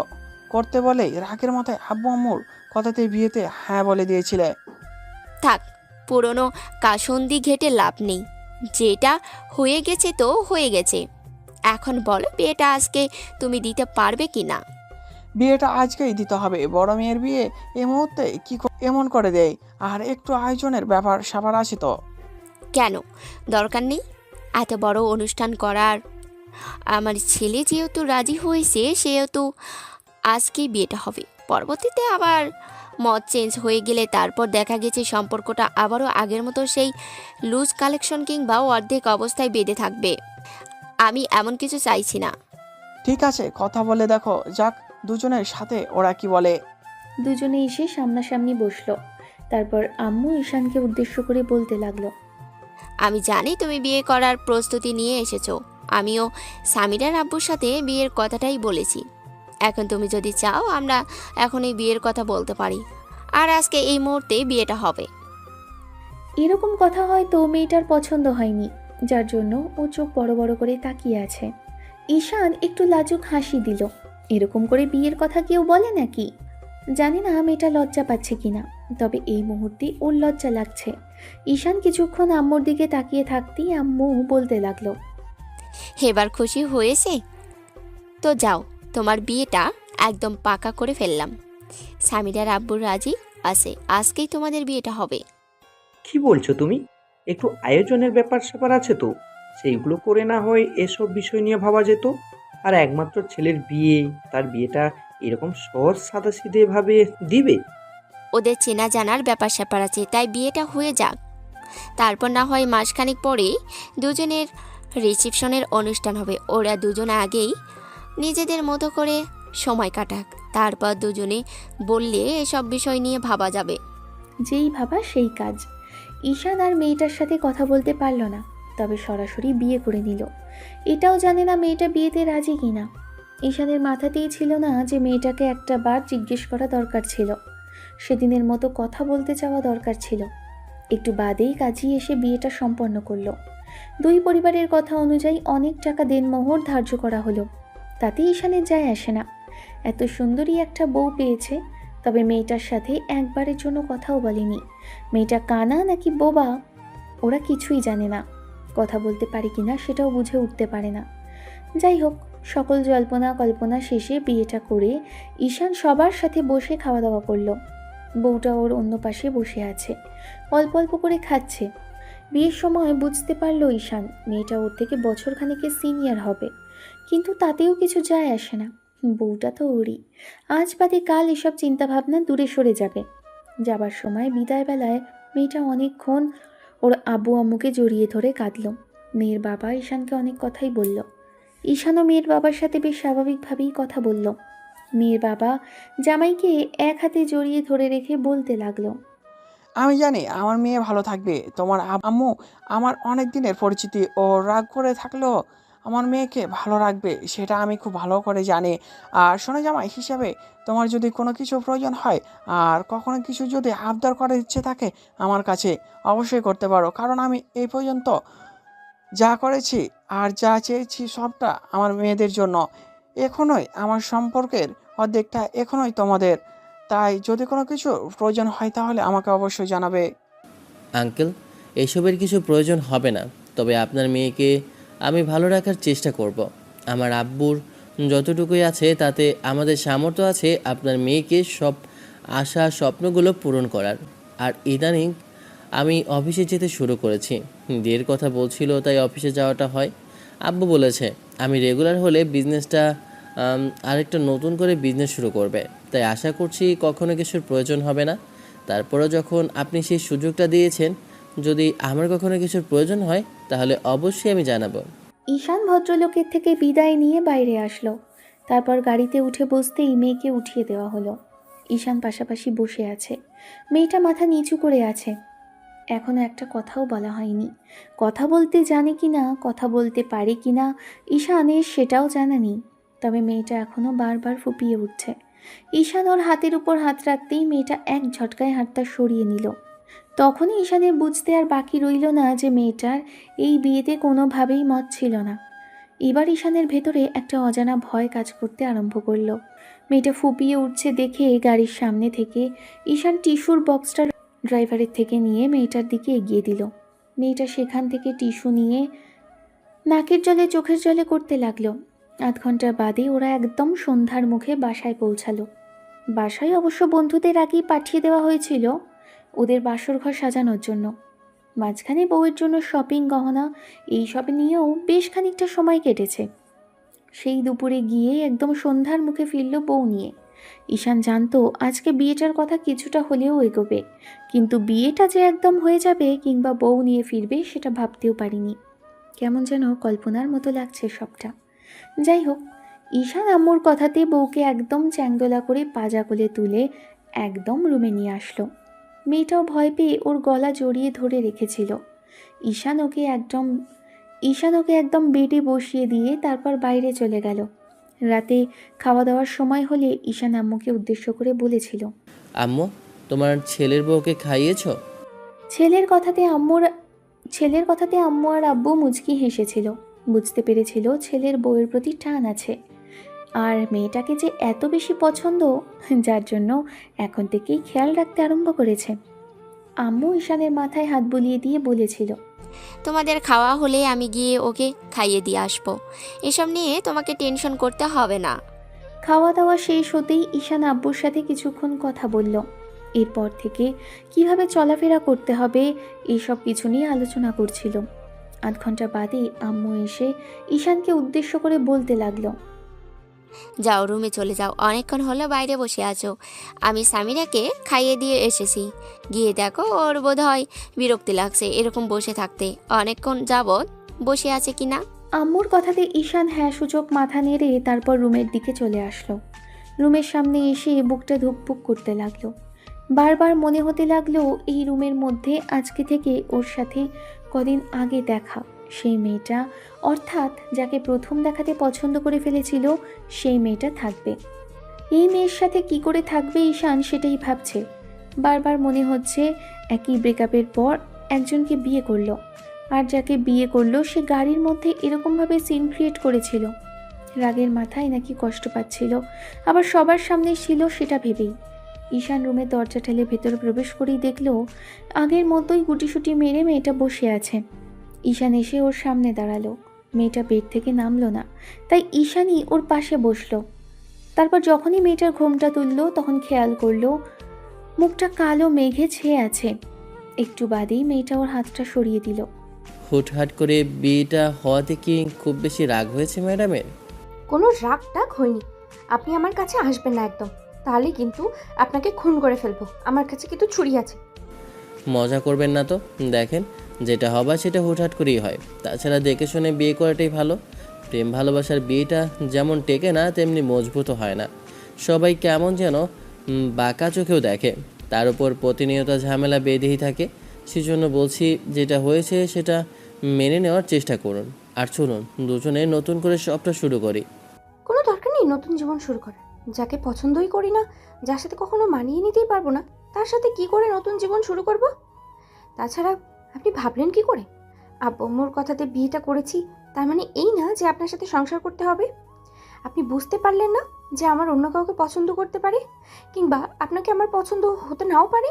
করতে বলেই রাগের মাথায় আব্বু আম্মুর কথাতে বিয়েতে হ্যাঁ বলে দিয়েছিলে। থাক, পুরনো কাসন্দি ঘেটে লাভ নেই। যেটা হয়ে গেছে তো হয়ে গেছে। এখন বলো বিয়েটা আজকে তুমি দিতে পারবে কি না? বিয়েটা আজকেই দিতে হবে। বড় মেয়ের বিয়ে এই মুহূর্তে এমন করে দেয়? আর একটু আয়োজনের ব্যাপার স্যাপার আছে তো। কেন দরকার নেই এত বড় অনুষ্ঠান করার? আমার ছেলে যেহেতু রাজি হয়েছে সেহেতু আজকেই বিয়েটা হবে। পরবর্তীতে আবার মত চেঞ্জ হয়ে গেলে তারপর দেখা গেছে সম্পর্কটা আবারও আগের মতো সেই লুজ কালেকশন কিংবা অর্ধেক অবস্থায় বেঁধে থাকবে। আমি এমন কিছু চাইছি না। ঠিক আছে, কথা বলে দেখো যাক দুজনের সাথে ওরা কি বলে। দুজনে এসে সামনাসামনি বসলো। তারপর আম্মু ঈশানকে উদ্দেশ্য করে বলতে লাগলো, আমি জানি তুমি বিয়ে করার প্রস্তুতি নিয়ে এসেছো। আমিও সামিরার আব্বুর সাথে বিয়ের কথাটাই বলেছি। এখন তুমি যদি চাও আমরা এখন এই বিয়ের কথা বলতে পারি, আর আজকে এই মুহূর্তে বিয়েটা হবে। এরকম কথা হয়তো মেয়েটার পছন্দ হয়নি, যার জন্য ও চোখ বড় বড় করে তাকিয়ে আছে। ঈশান একটু লাজুক হাসি দিল। এরকম করে বিয়ের কথা কেউ বলে নাকি? জানি না মেয়েটা লজ্জা পাচ্ছে কিনা, তবে এই মুহূর্তে ওর লজ্জা লাগছে। ঈশান কিছুক্ষণ আম্মুর দিকে তাকিয়ে থাকতেই আম্মু বলতে লাগলো, এবার খুশি হয়েছে তো যাও, তোমার বিয়েটা একদম পাকা করে ফেললাম। সামিরার আব্বুর রাজি আছে, আজকেই তোমাদের বিয়েটা হবে। কি বলছো তুমি? একটু আয়োজনের ব্যাপার স্যাপার আছে তো, সেইগুলো করে না হয় এসব বিষয় নিয়ে ভাবা যেত। আর একমাত্র ছেলের বিয়ে, তার বিয়েটা এরকম সহজ সাদাসিধে ভাবে দিবে? ওদের চেনা জানার ব্যাপার স্যাপার আছে, তাই বিয়েটা হয়ে যাক। তারপর না হয় মাসখানেক পরেই দুজনের রিসেপশনের অনুষ্ঠান হবে। ওরা দুজন আগেই নিজেদের মতো করে সময় কাটাক, তারপর দুজনে বললে এসব বিষয় নিয়ে ভাবা যাবে। যেই ভাবা সেই কাজ। ঈশান আর মেয়েটার সাথে কথা বলতে পারল না, তবে সরাসরি বিয়ে করে নিল। এটাও জানে না মেয়েটা বিয়েতে রাজি কিনা। ঈশানের মাথাতেই ছিল না যে মেয়েটাকে একটা বার জিজ্ঞেস করা দরকার ছিল, সেদিনের মতো কথা বলতে চাওয়া দরকার ছিল। একটু বাদেই কাজী এসে বিয়েটা সম্পন্ন করলো। দুই পরিবারের কথা অনুযায়ী অনেক টাকা দেনমোহর ধার্য করা হলো। তাতে ঈশানের যায় আসে না। এত সুন্দরী একটা বউ পেয়েছে, তবে মেয়েটার সাথে একবারের জন্য কথাও বলেনি। মেয়েটা কানা নাকি বোবা ওরা কিছুই জানে না। কথা বলতে পারে কিনা সেটাও বুঝে উঠতে পারে না। যাই হোক, সকল জল্পনা কল্পনা শেষে বিয়েটা করে ঈশান সবার সাথে বসে খাওয়া দাওয়া করলো। বউটা ওর অন্য পাশে বসে আছে, অল্প অল্প করে খাচ্ছে। বিয়ের সময় বুঝতে পারলো ঈশান মেয়েটা ওর থেকে বছরখানেকের সিনিয়র হবে, কিন্তু তাতেও কিছু যায় আসে না। বউটা তো ওরই। আজ বাদে কাল এসব চিন্তাভাবনা দূরে সরে যাবে। যাবার সময় বিদায় বেলায় মেয়েটা অনেকক্ষণ ওর আব্বু আম্মুকে জড়িয়ে ধরে কাঁদল। মেয়ের বাবা ঈশানকে অনেক কথাই বলল। ঈশানও মেয়ের বাবার সাথে বেশ স্বাভাবিকভাবেই কথা বলল। মেয়ের বাবা জামাইকে এক হাতে জড়িয়ে ধরে রেখে বলতে লাগলো, আমি জানি আমার মেয়ে ভালো থাকবে। তোমার আম্মু আমার অনেক দিনের পরিচিতি, ও রাগ করে থাকলেও আমার মেয়েকে ভালো রাখবে, সেটা আমি খুব ভালো করে জানি। আর শোনো জামাই হিসাবে, তোমার যদি কোনো কিছু প্রয়োজন হয় আর কখনো কিছু যদি আবদার করার ইচ্ছে থাকে আমার কাছে অবশ্যই করতে পারো, কারণ আমি এই পর্যন্ত যা করেছি আর যা চেয়েছি সবটা আমার মেয়েদের জন্য। এখনোই আমার সম্পর্কের অর্ধেকটা এখনোই তোমাদের। তাই যদি কোনো কিছু প্রয়োজন হয় তাহলে আমাকে অবশ্যই জানাবে। আঙ্কেল, এসবের কিছু প্রয়োজন হবে না, তবে আপনার মেয়েকে আমি ভালো রাখার চেষ্টা করব। আমার আব্বুর যতটুকুই আছে তাতে আমাদের সামর্থ্য আছে আপনার মেয়েকে সব আশা স্বপ্নগুলো পূরণ করার। আর ইদানিং আমি অফিসে যেতে শুরু করেছি। বিয়ের কথা বলছিল তাই অফিসে যাওয়াটা হয়। আব্বু বলেছে আমি রেগুলার হলে বিজনেসটা আরেকটা নতুন করে বিজনেস শুরু করবে, তাই আশা করছি কখনো কিছুর প্রয়োজন হবে না। তারপরও যখন আপনি সেই সুযোগটা দিয়েছেন, যদি আমার কখনো কিছুর প্রয়োজন হয় তাহলে অবশ্যই আমি জানাবো। ঈশান ভদ্রলোকের থেকে বিদায় নিয়ে বাইরে আসলো। তারপর গাড়িতে উঠে বসতেই মেয়েকে উঠিয়ে দেওয়া হলো। ঈশান পাশাপাশি বসে আছে। মেয়েটা মাথা নিচু করে আছে। এখনো একটা কথাও বলা হয়নি। কথা বলতে জানে কিনা, কথা বলতে পারে কিনা ঈশানের সেটাও জানা নেই। তবে মেয়েটা এখনো বারবার ফুপিয়ে উঠছে। ঈশান ওর হাতের উপর হাত রাখতেই মেয়েটা এক ঝটকায় হাতটা সরিয়ে নিল। তখনই ঈশানের বুঝতে আর বাকি রইল না যে মেয়েটার এই বিয়েতে কোনোভাবেই মত ছিল না। এবার ঈশানের ভেতরে একটা অজানা ভয় কাজ করতে আরম্ভ করলো। মেয়েটা ফুপিয়ে উঠছে দেখে গাড়ির সামনে থেকে ঈশান টিস্যুর বক্সটা ড্রাইভারের থেকে নিয়ে মেয়েটার দিকে এগিয়ে দিল। মেয়েটা সেখান থেকে টিস্যু নিয়ে নাকের জলে চোখের জলে করতে লাগলো। আধ ঘন্টা বাদে ওরা একদম সন্ধ্যার মুখে বাসায় পৌঁছালো। বাসায় অবশ্য বন্ধুদের আগেই পাঠিয়ে দেওয়া হয়েছিল ওদের বাসর ঘর সাজানোর জন্য। মাঝখানে বউয়ের জন্য শপিং, গহনা এইসব নিয়েও বেশ খানিকটা সময় কেটেছে। সেই দুপুরে গিয়ে একদম সন্ধ্যার মুখে ফিরল বউ নিয়ে। ঈশান জানতো আজকে বিয়েটার কথা কিছুটা হলেও এগোবে, কিন্তু বিয়েটা যে একদম হয়ে যাবে কিংবা বউ নিয়ে ফিরবে সেটা ভাবতেও পারিনি। কেমন যেন কল্পনার মতো লাগছে সবটা। যাই হোক, ঈশান আম্মুর কথাতে বউকে একদম চ্যাংদোলা করে পাজা কোলে তুলে একদম রুমে নিয়ে আসলো। মেয়েটাও ভয় পেয়ে ওর গলা জড়িয়ে ধরে রেখেছিল। ঈশান ওকে একদম বেডে বসিয়ে দিয়ে তারপর বাইরে চলে গেল। রাতে খাওয়া দাওয়ার সময় হলে ঈশান আম্মুকে উদ্দেশ্য করে বলেছিল, আম্মু, তোমার ছেলের বউকে খাইয়েছো? ছেলের কথাতে আম্মু আর আব্বু মুচকি হেসেছিল। বুঝতে পেরেছিল ছেলের বউয়ের প্রতি টান আছে, আর মেয়েটাকে যে এত বেশি পছন্দ, যার জন্য এখন থেকেই খেয়াল রাখতে আরম্ভ করেছে। আম্মু ঈশানের মাথায় হাত বুলিয়ে দিয়ে বলেছিল, তোমাদের খাওয়া হলে আমি গিয়ে ওকে খাইয়ে দিয়ে আসবো। এসব নিয়ে তোমাকে টেনশন করতে হবে না। খাওয়া দাওয়া শেষ হতেই ঈশান আব্বুর সাথে কিছুক্ষণ কথা বলল। এরপর থেকে কিভাবে চলাফেরা করতে হবে এইসব কিছু নিয়ে আলোচনা করছিল। আধ ঘন্টা বাদে আম্মু এসে ঈশানকে উদ্দেশ্য করে বলতে লাগলো, যাও রুমে চলে যাও, অনেকক্ষণ হলো বাইরে বসে আছো। আমি সামিরাকে খাইয়ে দিয়ে এসেছি, গিয়ে দেখো ওর বোধ হয় বিরক্তি লাগছে এরকম বসে থাকতে। অনেকক্ষণ যাবৎ বসে আছে কি না। আম্মুর কথাতে ঈশান হ্যাঁ সূচক মাথা নেড়ে তারপর রুমের দিকে চলে আসলো। রুমের সামনে এসে বুকটা ধুকপুক করতে লাগলো। বারবার মনে হতে লাগলো এই রুমের মধ্যে আজকে থেকে ওর সাথে কদিন আগে দেখা সেই মেয়েটা, অর্থাৎ যাকে প্রথম দেখাতে পছন্দ করে ফেলেছিল সেই মেয়েটা থাকবে। এই মেয়ের সাথে কি করে থাকবে ঈশান সেটাই ভাবছে। বারবার মনে হচ্ছে একই ব্রেকআপের পর একজনকে বিয়ে করলো, আর যাকে বিয়ে করলো সে গাড়ির মধ্যে এরকমভাবে সিন ক্রিয়েট করেছিল। রাগের মাথায় নাকি কষ্ট পাচ্ছিল, আবার সবার সামনে ছিল সেটা ভেবেই। ঈশান রুমের দরজা ঠেলে ভেতরে প্রবেশ করেই দেখলো আগের মতোই গুটিসুটি মেরে মেয়েটা বসে আছে। ঈশান এসে ওর সামনে দাঁড়ালো। মেয়েটা বেড থেকে নামলো না, তাই ঈশানই ওর পাশে বসলো। তারপর যখনই মেয়েটার ঘোমটা তুললো তখন খেয়াল করলো মুখটা কালো মেঘে ছেয়ে আছে। একটু বাদেই মেয়েটা ওর হাতটা সরিয়ে দিল। হুটহাট করে বিয়েটা হওয়াতে কি খুব বেশি রাগ হয়েছে ম্যাডামের? কোনো রাগ টাগ হয়নি। আপনি আমার কাছে আসবেন না একদম, তাহলে কিন্তু আপনাকে খুন করে ফেলবো। আমার কাছে কিন্তু ছুরি আছে। মজা করবেন না তো। দেখেন, যেটা হবার সেটা হুটহাট করেই হয়। তাছাড়া দেখে শুনে বিয়ে করাটাই ভালো। প্রেম ভালোবাসার বিয়েটা যেমন টেকে না তেমনি মজবুত হয় না। সবাই কেমন যেন বাঁকা চোখেও দেখে, তার উপর প্রতিনিয়ত ঝামেলা বেঁধেই থাকে। সেজন্য বলছি, যেটা হয়েছে সেটা মেনে নেওয়ার চেষ্টা করুন। আর শুনুন, দুজনে নতুন করে সবটা শুরু করি। কোনো দরকার নেই নতুন জীবন শুরু করার। যাকে পছন্দই করি না, যার সাথে কখনো মানিয়ে নিতেই পারবো না, তার সাথে কি করে নতুন জীবন শুরু করব? তাছাড়া আপনি ভাবলেন কি করে আব্বু আম্মুর কথাতে বিয়েটা করেছি, তার মানে এই না যে আপনার সাথে সংসার করতে হবে? আপনি বুঝতে পারলেন না যে আমার অন্য কাউকে পছন্দ করতে পারে, কিংবা আপনাকে আমার পছন্দ হতে নাও পারে?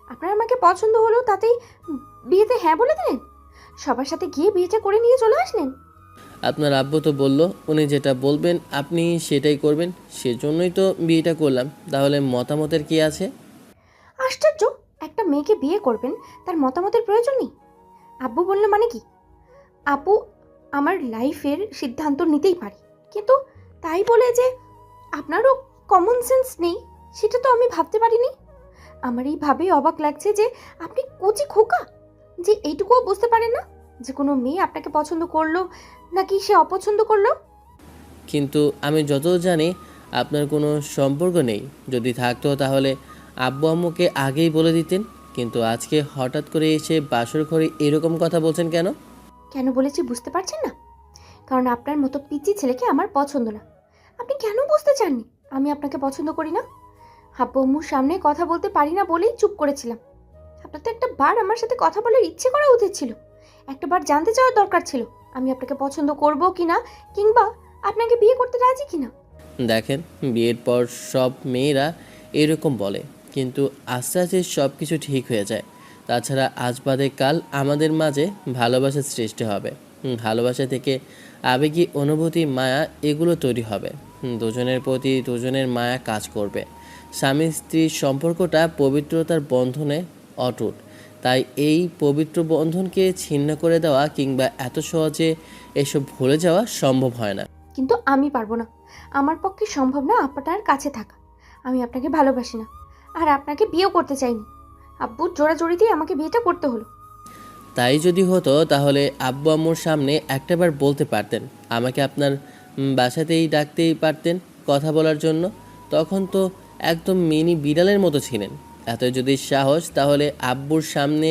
আপনার আমাকে পছন্দ হলো তাতেই বিয়েতে হ্যাঁ বলে দিলেন, সবার সাথে গিয়ে বিয়েটা করে নিয়ে চলে আসলেন। আপনার আব্বু তো বলল উনি যেটা বলবেন আপনি সেটাই করবেন, সেজন্যই তো বিয়েটা করলাম। তাহলে মতামতের কি আছে? আশ্চর্য, একটা মেয়েকে বিয়ে করবেন তার মতামতের প্রয়োজন নেই? আব্বু বলল মানে কি? আপু আমার লাইফের সিদ্ধান্ত নিতেই পারি, কিন্তু তাই বলে যে আপনারও কমন সেন্স নেই সেটা তো আমি ভাবতে পারিনি। আমার এইভাবেই অবাক লাগছে যে আপনি কচি খোকা, যে এইটুকুও বুঝতে পারেন না যে কোনো মেয়ে আপনাকে পছন্দ করলো নাকি সে অপছন্দ করলো। কিন্তু আমি যত জানি আপনার কোনো সম্পর্ক নেই। যদি থাকতো তাহলে আব্বু আম্মুকে আগেই বলে দিতেন। কিন্তু আজকে হঠাৎ করে এসে বাসর ঘরে এরকম কথা বলছেন কেন? কেন বলেছি বুঝতে পারছেন না? কারণ আপনার মতো পিচি ছেলেকে আমার পছন্দ না। আপনি কেন বুঝতে চাননি আমি আপনাকে পছন্দ করি না? আব্বু আম্মুর সামনে কথা বলতে পারি না বলেই চুপ করেছিলাম। আপনার তো একটা বার আমার সাথে কথা বলার ইচ্ছে করা উচিত ছিল, একটা বার জানতে চাওয়ার দরকার ছিল আমি আপনাকে পছন্দ করব কিনা, কিংবা আপনাকে বিয়ে করতে রাজি কিনা। দেখেন, বিয়ের পর সব মেয়েরা এরকম বলে, কিন্তু আস্তে আস্তে সব কিছু ঠিক হয়ে যায়। তাছাড়া আজ বাদে কাল আমাদের মাঝে ভালোবাসার সৃষ্টি হবে। ভালোবাসা থেকে আবেগী অনুভূতি, মায়া এগুলো তৈরি হবে। দুজনের প্রতি দুজনের মায়া কাজ করবে। স্বামী স্ত্রীর সম্পর্কটা পবিত্রতার বন্ধনে অটুট। তাই এই পবিত্র বন্ধনকে ছিন্ন করে দেওয়া কিংবা এত সহজে এসব ভুলে যাওয়া সম্ভব হয় না। কিন্তু আমি পারবো না। আমার পক্ষে সম্ভব না আপনার কাছে থাকা। আমি আপনাকে ভালোবাসি না, আর আপনাকে বিয়েও করতে চাইনি। আব্বুর জোরাজোরিতেই আমাকে বিয়েটা করতে হলো। তাই যদি হতো তাহলে আব্বু আম্মুর সামনে একটাবার বলতে পারতেন, আমাকে আপনার বাসাতেই ডাকতেই পারতেন কথা বলার জন্য। তখন তো একদম মিনি বিড়ালের মতো ছিলেন। এত যদি সাহস, তাহলে আব্বুর সামনে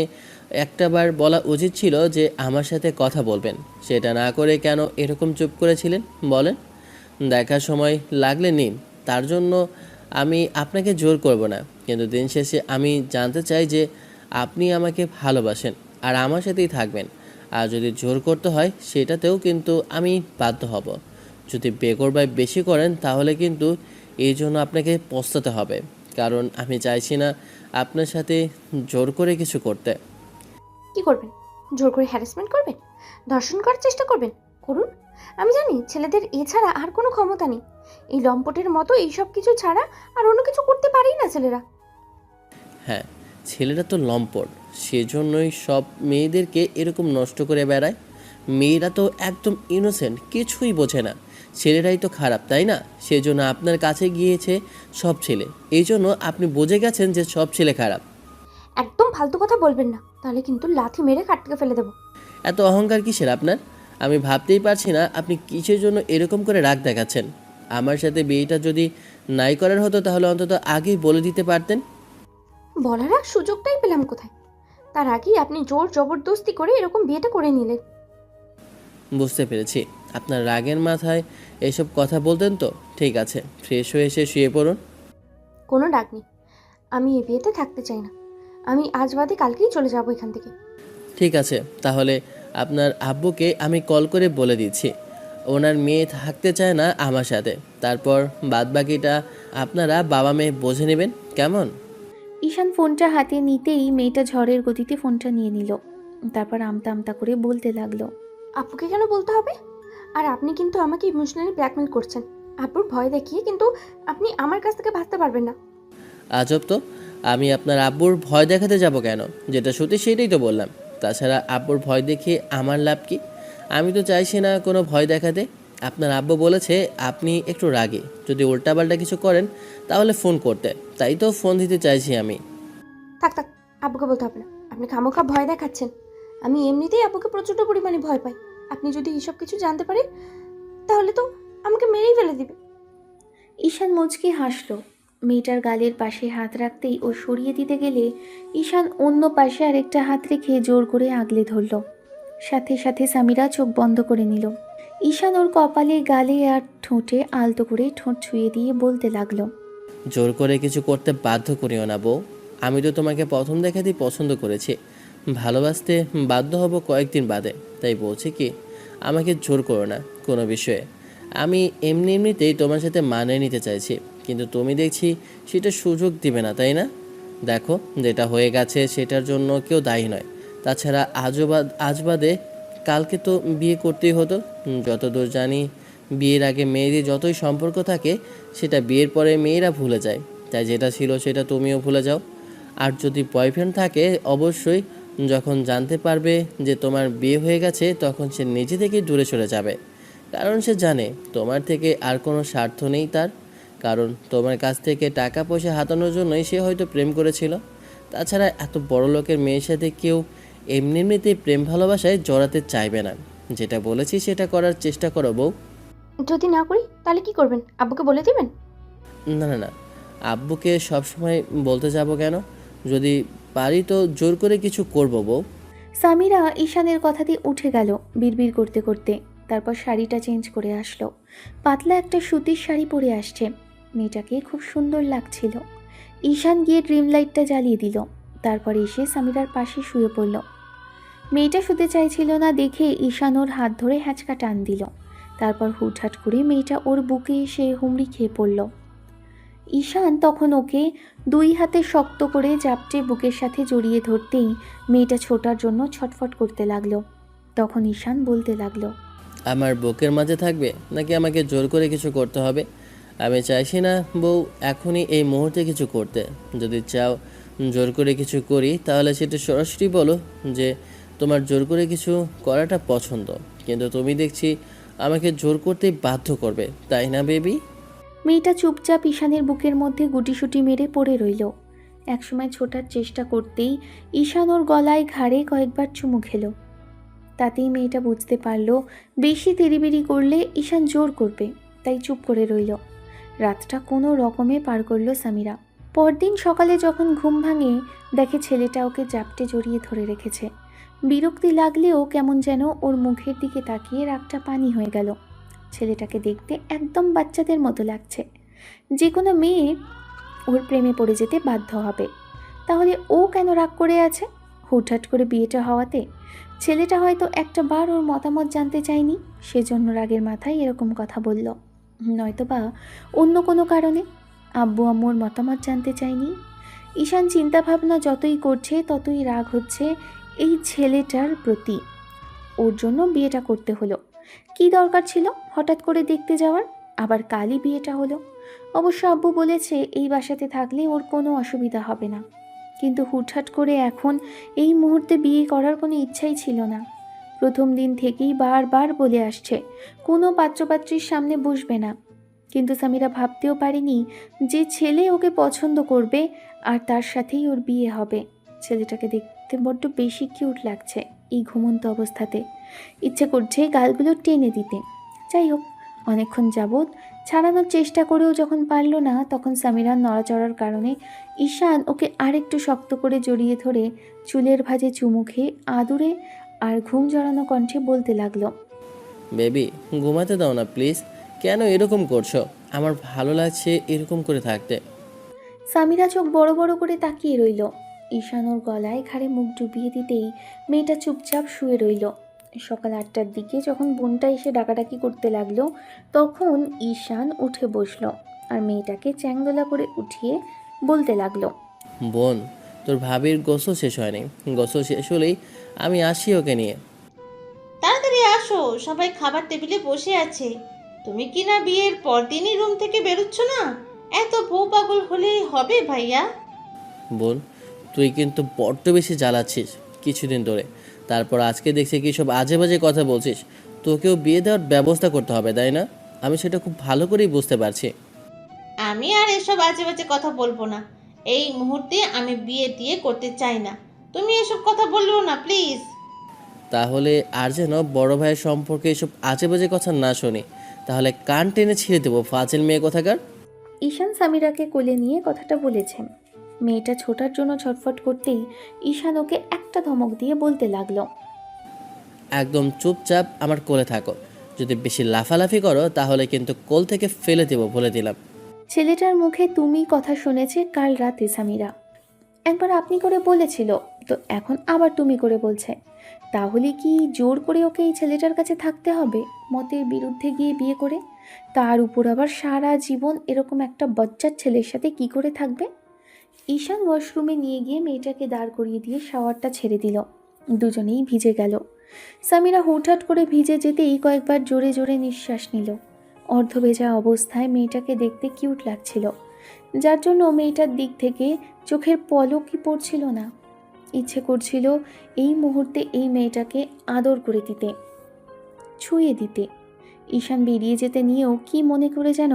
একটাবার বলা উচিত ছিল যে আমার সাথে কথা বলবেন। সেটা না করে কেন এরকম চুপ করেছিলেন বলেন? দেখার সময় লাগলে নিন, তার জন্য আমি আপনাকে জোর করব না। কিন্তু দিন শেষে আমি জানতে চাই যে আপনি আমাকে ভালোবাসেন আর আমার সাথেই থাকবেন। আর যদি জোর করতে হয় সেটাতেও কিন্তু আমি বাধ্য হব। যদি বেগরবায় বেশি করেন তাহলে কিন্তু এই জন্য আপনাকে পস্তাতে হবে, কারণ আমি চাইছি না আপনার সাথে জোর করে কিছু করতে। কি করবেন? জোর করে হ্যারাসমেন্ট করবেন? ধর্ষণ করার চেষ্টা করবেন? করুন। আমি জানি ছেলেদের এছাড়া আর কোনো ক্ষমতা নেই। এই লম্পটের মতো এইসব কিছু ছাড়া আর অন্য কিছু করতে পারেই না ছেলেরা। হ্যাঁ, ছেলেরা তো লম্পট, সেজন্যই সব মেয়েদেরকে এরকম নষ্ট করে বেড়ায়। মেয়েরা তো একদম ইনোসেন্ট, কিছুই বোঝে না। ছেলেরাই তো খারাপ, তাই না? সেজন্য আপনার কাছে গিয়েছে সব ছেলে, এই জন্য আপনি বুঝে গেছেন যে সব ছেলে খারাপ। একদম ফালতু কথা বলবেন না, তাহলে কিন্তু লাথি মেরে খাট থেকে ফেলে দেবো। এত অহংকার কিসের আপনার? আমি ভাবতেই পারছি না আপনি কিসের জন্য এরকম করে রাগ দেখাচ্ছেন। আমার সাথে বিয়েটা যদি নাই করার হতো তাহলে অন্তত আগেই বলে দিতে পারতেন। বলার আর সুযোগটাই পেলাম কোথায়? তার আগেই আপনি জোর জবরদস্তি করে এরকম বিয়েটা করে নিলেন। বুঝতে পেরেছি, আপনার রাগের মাথায় এসব কথা বলতেন তো। ঠিক আছে, ফ্রেশ হয়ে এসে শুয়ে পড়ুন। কোনো ডাক নেই, আমি এই বিয়েতে থাকতে চাই না। আমি আজ বাদে কালকেই চলে যাব এখান থেকে। ঠিক আছে, তাহলে আপনার আব্বুকে আমি কল করে বলে দিচ্ছি ওনার মেয়ে থাকতে চায় না আমার সাথে। তারপর বাদবাকিটা আপনারা বাবা মেয়ে বুঝে নেবেন, কেমন? ঈশান ফোনটা হাতে নিতেই মেয়েটা ঝড়ের গতিতে ফোনটা নিয়ে নিল। তারপর আমতা আমতা করে বলতে লাগলো, আপুকে কেন বলতে হবে? আর আপনি কিন্তু আমাকে ইমোশনালি ব্ল্যাকমেল করছেন। আপুর ভয় দেখিয়ে কিন্তু আপনি আমার কাছ থেকে ভাবতে পারবেন না। আজব তো, আমি আপনার আব্বুর ভয় দেখাতে যাব কেন? যেটা সত্যি সেটাই তো বললাম। তাছাড়া আব্বুর ভয় দেখিয়ে আমার লাভ কি? আমি তো চাইছি না কোনো ভয় দেখাতে। আপনার আব্বু বলেছে আপনি একটু রাগী, যদি উল্টাপাল্টা কিছু করেন তাহলে ফোন করতে, তাই তো ফোন দিতে চাইছি আমি। থাক থাক, আব্বুকে বলতে হবে না। আপনি খামোখা ভয় দেখাচ্ছেন। আমি এমনিতেই আব্বুকে প্রচণ্ড পরিমাণে ভয় পাই। আপনি যদি এইসব কিছু জানতে পারেন তাহলে তো আমাকে মেরেই ফেলে দিবে। ঈশান মুচকি হাসল। মেয়েটার গালের পাশে হাত রাখতেই ও সরিয়ে দিতে গেলে ঈশান অন্য পাশে আরেকটা হাত রেখে জোর করে আগলে ধরল। সাথে সাথে সামিরা চোখ বন্ধ করে নিল। ঈশান ওর কপালে, গালে আর ঠোঁটে আলতো করে ঠোঁট ছুঁয়ে দিয়ে বলতে লাগলো, জোর করে কিছু করতে বাধ্য করিও না বউ। আমি তো তোমাকে প্রথম দেখাতেই পছন্দ করেছি, ভালোবাসতে বাধ্য হব কয়েকদিন বাদে। তাই বলছি কি, আমাকে জোর করো না কোনো বিষয়ে। আমি এমনিতেই তোমার সাথে মানিয়ে নিতে চাইছি, কিন্তু তুমি দেখছি সেটা সুযোগ দিবে না, তাই না? দেখো, যেটা হয়ে গেছে সেটার জন্য কেউ দায়ী নয়। তাছাড়া আজ বাদে কালকে তো বিয়ে করতেই হতো। যতদূর জানি বিয়ের আগে মেয়েদের যতই সম্পর্ক থাকে সেটা বিয়ের পরে মেয়েরা ভুলে যায়। তাই যেটা ছিল সেটা তুমিও ভুলে যাও। আর যদি বয়ফ্রেন্ড থাকে অবশ্যই যখন জানতে পারবে যে তোমার বিয়ে হয়ে গেছে তখন সে নিজে থেকে দূরে সরে যাবে, কারণ সে জানে তোমার থেকে আর কোনো স্বার্থ নেই তার। কারণ তোমার কাছ থেকে টাকা পয়সা হাতানোর জন্যই সে হয়তো প্রেম করেছিল। তাছাড়া এত বড় লোকের মেয়ের সাথে কেউ এমনিতেই প্রেম ভালোবাসায় জড়াতে চাইবে না। যেটা বলেছি সেটা করার চেষ্টা করো বউ। যদি না করি তাহলে কি করবেন? আব্বুকে বলে দিবেন? না না না, আব্বুকে সবসময় বলতে যাব কেন? যদি পারি তো জোর করে কিছু করব বউ। সামিরা ঈশানের কথাতে উঠে গেল বিড়বিড় করতে করতে। তারপর শাড়িটা চেঞ্জ করে আসলো। পাতলা একটা সুতির শাড়ি পরে আসছে। মেয়েটাকে খুব সুন্দর লাগছিল। ঈশান গিয়ে ড্রিম লাইটটা জ্বালিয়ে দিল। তারপর এসে সামিরার পাশে শুয়ে পড়ল। মেয়েটা শুতে চাইছিল না দেখে ঈশান ওর হাত ধরে হ্যাঁচকা টান দিল। তারপর হুটহাট করে মেয়েটা ওর বুকে এসে হুমড়ি খেয়ে পড়ল। ঈশান তখন ওকে দুই হাতে শক্ত করে জাপটে বুকের সাথে জড়িয়ে ধরতেই মেয়েটা ছোটার জন্য ছটফট করতে লাগলো। তখন ঈশান বলতে লাগলো, আমার বুকের মাঝে থাকবে নাকি আমাকে জোর করে কিছু করতে হবে? আমি চাইছি না বউ এখনই এই মুহূর্তে কিছু করতে। যদি চাও জোর করে কিছু করি তাহলে সেটা সরাসরি বলো যে তোমার জোর করে কিছু করাটা পছন্দ। কিন্তু তুমি দেখছি আমাকে জোর করতে বাধ্য করবে, তাই না বেবি? মেয়েটা চুপচাপ ঈশানের বুকের মধ্যে গুটিসুটি মেরে পড়ে রইল। একসময় ছোটার চেষ্টা করতেই ঈশান ওর গলায় ঘাড়ে কয়েকবার চুমু খেল। তাতেই মেয়েটা বুঝতে পারল বেশি তেড়িবেড়ি করলে ঈশান জোর করবে, তাই চুপ করে রইল। রাতটা কোনো রকমে পার করল সামিরা। পরদিন সকালে যখন ঘুম ভাঙে দেখে ছেলেটা ওকে জাপটে জড়িয়ে ধরে রেখেছে। বিরক্তি লাগলেও কেমন যেন ওর মুখের দিকে তাকিয়ে রাগটা পানি হয়ে গেল। ছেলেটাকে দেখতে একদম বাচ্চাদের মতো লাগছে। যে কোনো মেয়ে ওর প্রেমে পড়ে যেতে বাধ্য হবে। তাহলে ও কেন রাগ করে আছে? হুটহাট করে বিয়েটা হওয়াতে? ছেলেটা হয়তো একটা বার ওর মতামত জানতে চায়নি, সেজন্য রাগের মাথায় এরকম কথা বলল। নয়তোবা অন্য কোনো কারণে আব্বু আম্মুর মতামত জানতে চায়নি। ঈশান চিন্তাভাবনা যতই করছে ততই রাগ হচ্ছে এই ছেলেটার প্রতি। ওর জন্য বিয়েটা করতে হলো। কি দরকার ছিল হঠাৎ করে দেখতে যাওয়ার? আবার কালই বিয়েটা হলো। অবশ্য আব্বু বলেছে এই বাসাতে থাকলে ওর কোনো অসুবিধা হবে না, কিন্তু হুটহাট করে এখন এই মুহূর্তে বিয়ে করার কোনো ইচ্ছাই ছিল না। প্রথম দিন থেকেই বারবার বলে আসছে কোনো পাত্রপাত্রীর সামনে বসবে না, কিন্তু সামিরা ভাবতেও পারেনি যে ছেলে ওকে পছন্দ করবে আর তার সাথেই ওর বিয়ে হবে। ছেলেটাকে দেখতে বড্ড বেশি কিউট লাগছে এই ঘুমন্ত অবস্থাতে। ইচ্ছে করছে গালগুলো টেনে দিতে। যাই হোক, অনেকক্ষণ যাবৎ ছাড়ানোর চেষ্টা করেও যখন পারল না, তখন সামিরার নড়াচড়ার কারণে ঈশান ওকে আরেকটু শক্ত করে জড়িয়ে ধরে চুলের ভাঁজে চুমু খেয়ে আদুরে আর ঘুম জড়ানো কণ্ঠে বলতে লাগলো, বেবি ঘুমাতে দাও না প্লিজ, কেন এরকম করছো? আমার ভালো লাগছে এরকম করে থাকতে। সামিরা চোখ বড় বড় করে তাকিয়ে রইল। ঈশান ওর গলায় ঘাড়ে মুখ ডুবিয়ে দিতেই মেয়েটা চুপচাপ শুয়ে রইল। সকাল 8টার দিকে যখন বোনটা এসে ডাকাডাকি করতে লাগলো, তখন ঈশান উঠে বসলো আর মেয়েটাকে চ্যাংদোলা করে উঠিয়ে বলতে লাগলো, বোন, তোর ভাবির গোসল শেষ হয়নি, গোসল শেষ হলেই আমি আসি ওকে নিয়ে। তাড়াতাড়ি আসো, সবাই খাবার টেবিলে বসে আছে। তুমি কি না বিয়ের পরদিনই রুম থেকে বেরোচ্ছ না? এত বউ পাগল হলেই হবে ভাইয়া? বোন, তুই কিন্তু বড্ড বেশি জ্বালাচ্ছিস কিছুদিন ধরে। তারপর আজকে দেখছি কি সব আজে বাজে কথা বলছিস। তোকেও বিয়ে দেওয়ার ব্যবস্থা করতে হবে, তাই না? আমি সেটা খুব ভালো করেই বুঝতে পারছি। আমি আর এসব আজে বাজে কথা বলবো না। এই মুহূর্তে আমি বিয়ে দিয়ে করতে চাই না। তুমি এসব কথা বললো না প্লিজ। তাহলে আর যেন বড় ভাইয়ের সম্পর্কে এসব আজে বাজে কথা না শুনি, তাহলে কান টেনে ছিঁড়ে দেবো ফাজিল মেয়ে কোথাকার। ঈশান সামিরাকে কোলে নিয়ে কথাটা বলেছেন। মেয়েটা ছোটার জন্য ছটফট করতেই ঈশান ওকে একটা ধমক দিয়ে বলতে লাগলো, একদম চুপচাপ আমার কোলে থাকো। যদি বেশি লাফালাফি করো তাহলে কিন্তু কোল থেকে ফেলে দেবো, বলে দিলাম। ছেলেটার মুখে তুমি কথা শুনেছে কাল রাতে সামিরা। একবার আপনি করে বলেছিল, তো এখন আবার তুমি করে বলছে। তাহলে কি জোর করে ওকে এই ছেলেটার কাছে থাকতে হবে, মতের বিরুদ্ধে গিয়ে বিয়ে করে? তার উপর আবার সারা জীবন এরকম একটা বজ্জার ছেলের সাথে কি করে থাকবে? ঈশান ওয়াশরুমে নিয়ে গিয়ে মেয়েটাকে দাঁড় করিয়ে দিয়ে শাওয়ারটা ছেড়ে দিল। দুজনেই ভিজে গেল। সামিরা হুটহাট করে ভিজে যেতেই কয়েকবার জোরে জোরে নিঃশ্বাস নিল। অর্ধভেজা অবস্থায় মেয়েটাকে দেখতে কিউট লাগছিল, যার জন্য মেয়েটার দিক থেকে চোখের পলকই পড়ছিল না। ইচ্ছে করছিল এই মুহূর্তে এই মেয়েটাকে আদর করে দিতে, ছুঁয়ে দিতে। ঈশান বেরিয়ে যেতে নিয়েও কি মনে করে যেন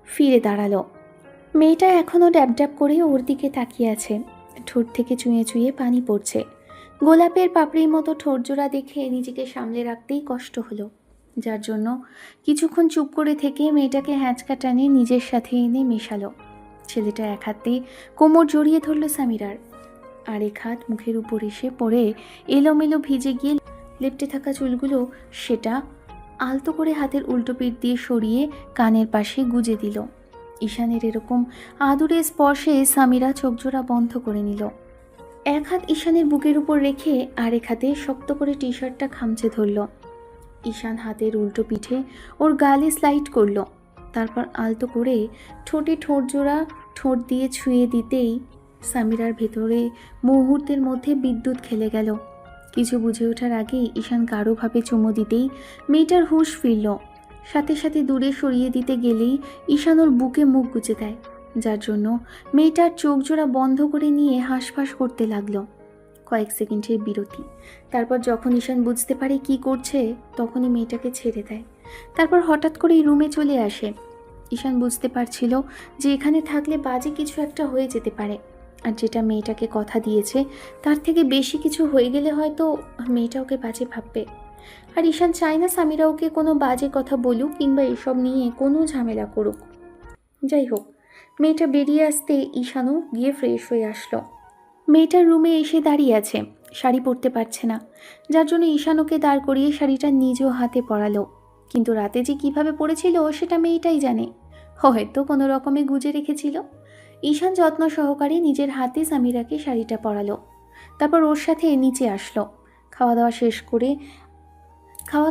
ফিরে দাঁড়ালো। মেয়েটা এখনও ড্যাব ড্যাব করে ওর দিকে তাকিয়ে আছে। ঠোঁট থেকে চুঁয়ে চুঁয়ে পানি পড়ছে। গোলাপের পাপড়ির মতো ঠোঁটজোড়া দেখে নিজেকে সামলে রাখতেই কষ্ট হলো, যার জন্য কিছুক্ষণ চুপ করে থেকে মেয়েটাকে হ্যাঁচকা টানে নিজের সাথে এনে মেশালো। ছেলেটা এক হাতে কোমর জড়িয়ে ধরল সামিরার, আর এক হাত মুখের উপর এসে পড়ে এলোমেলো ভিজে গিয়ে লেপ্টে থাকা চুলগুলো সেটা আলতো করে হাতের উল্টো পিঠ দিয়ে সরিয়ে কানের পাশে গুজে দিল। ঈশানের এরকম আদুরে স্পর্শে সামিরা চোখজোড়া বন্ধ করে নিল। এক হাত ঈশানের বুকের উপর রেখে আরেক হাতে শক্ত করে টি শার্টটা খামচে ধরল। ঈশান হাতের উল্টো পিঠে ওর গালে স্লাইড করল, তারপর আলতো করে ঠোঁটে ঠোঁটজোড়া ঠোঁট দিয়ে ছুঁয়ে দিতেই সামিরার ভেতরে মুহূর্তের মধ্যে বিদ্যুৎ খেলে গেল। কিছু বুঝে ওঠার আগেই ঈশান গাঢ়ভাবে চুমু দিতেই মেয়েটার হুঁশ ফিরল। সাথে সাথে দূরে সরিয়ে দিতে গেলেই ঈশান ওর বুকে মুখ গুজে দেয়, যার জন্য মেয়েটার চোখ জোড়া বন্ধ করে নিয়ে হাঁসফাঁস করতে লাগলো। কয়েক সেকেন্ডের বিরতি, তারপর যখন ঈশান বুঝতে পারে কি করছে, তখনই মেয়েটাকে ছেড়ে দেয়। তারপর হঠাৎ করেই রুমে চলে আসে। ঈশান বুঝতে পারছিল যে এখানে থাকলে বাজে কিছু একটা হয়ে যেতে পারে, আর যেটা মেয়েটাকে কথা দিয়েছে তার থেকে বেশি কিছু হয়ে গেলে হয়তো মেয়েটা ওকে বাজে ভাববে। আর ঈশান চায় না সামিরা ওকে কোনো বাজে কথা বলুক কিংবা এসব নিয়ে কোনো ঝামেলা করুক। যাই হোক, মেয়েটা বেরিয়ে আসতে ঈশানও গিয়ে ফ্রেশ হয়ে আসলো। মেয়েটার রুমে এসে দাঁড়িয়ে আছে, শাড়ি পরতে পারছে না, যার জন্য ঈশান ওকে দাঁড় করিয়ে শাড়িটা নিজেও হাতে পরালো। কিন্তু রাতে যে কিভাবে পড়েছিল সেটা মেয়েটাই জানে, হয়তো কোনো রকমে গুজে রেখেছিল। ঈশান যত্ন সহকারে নিজের হাতে সামিরাকে শাড়িটা পরালো, তারপর ওর সাথে নিচে আসলো। খাওয়া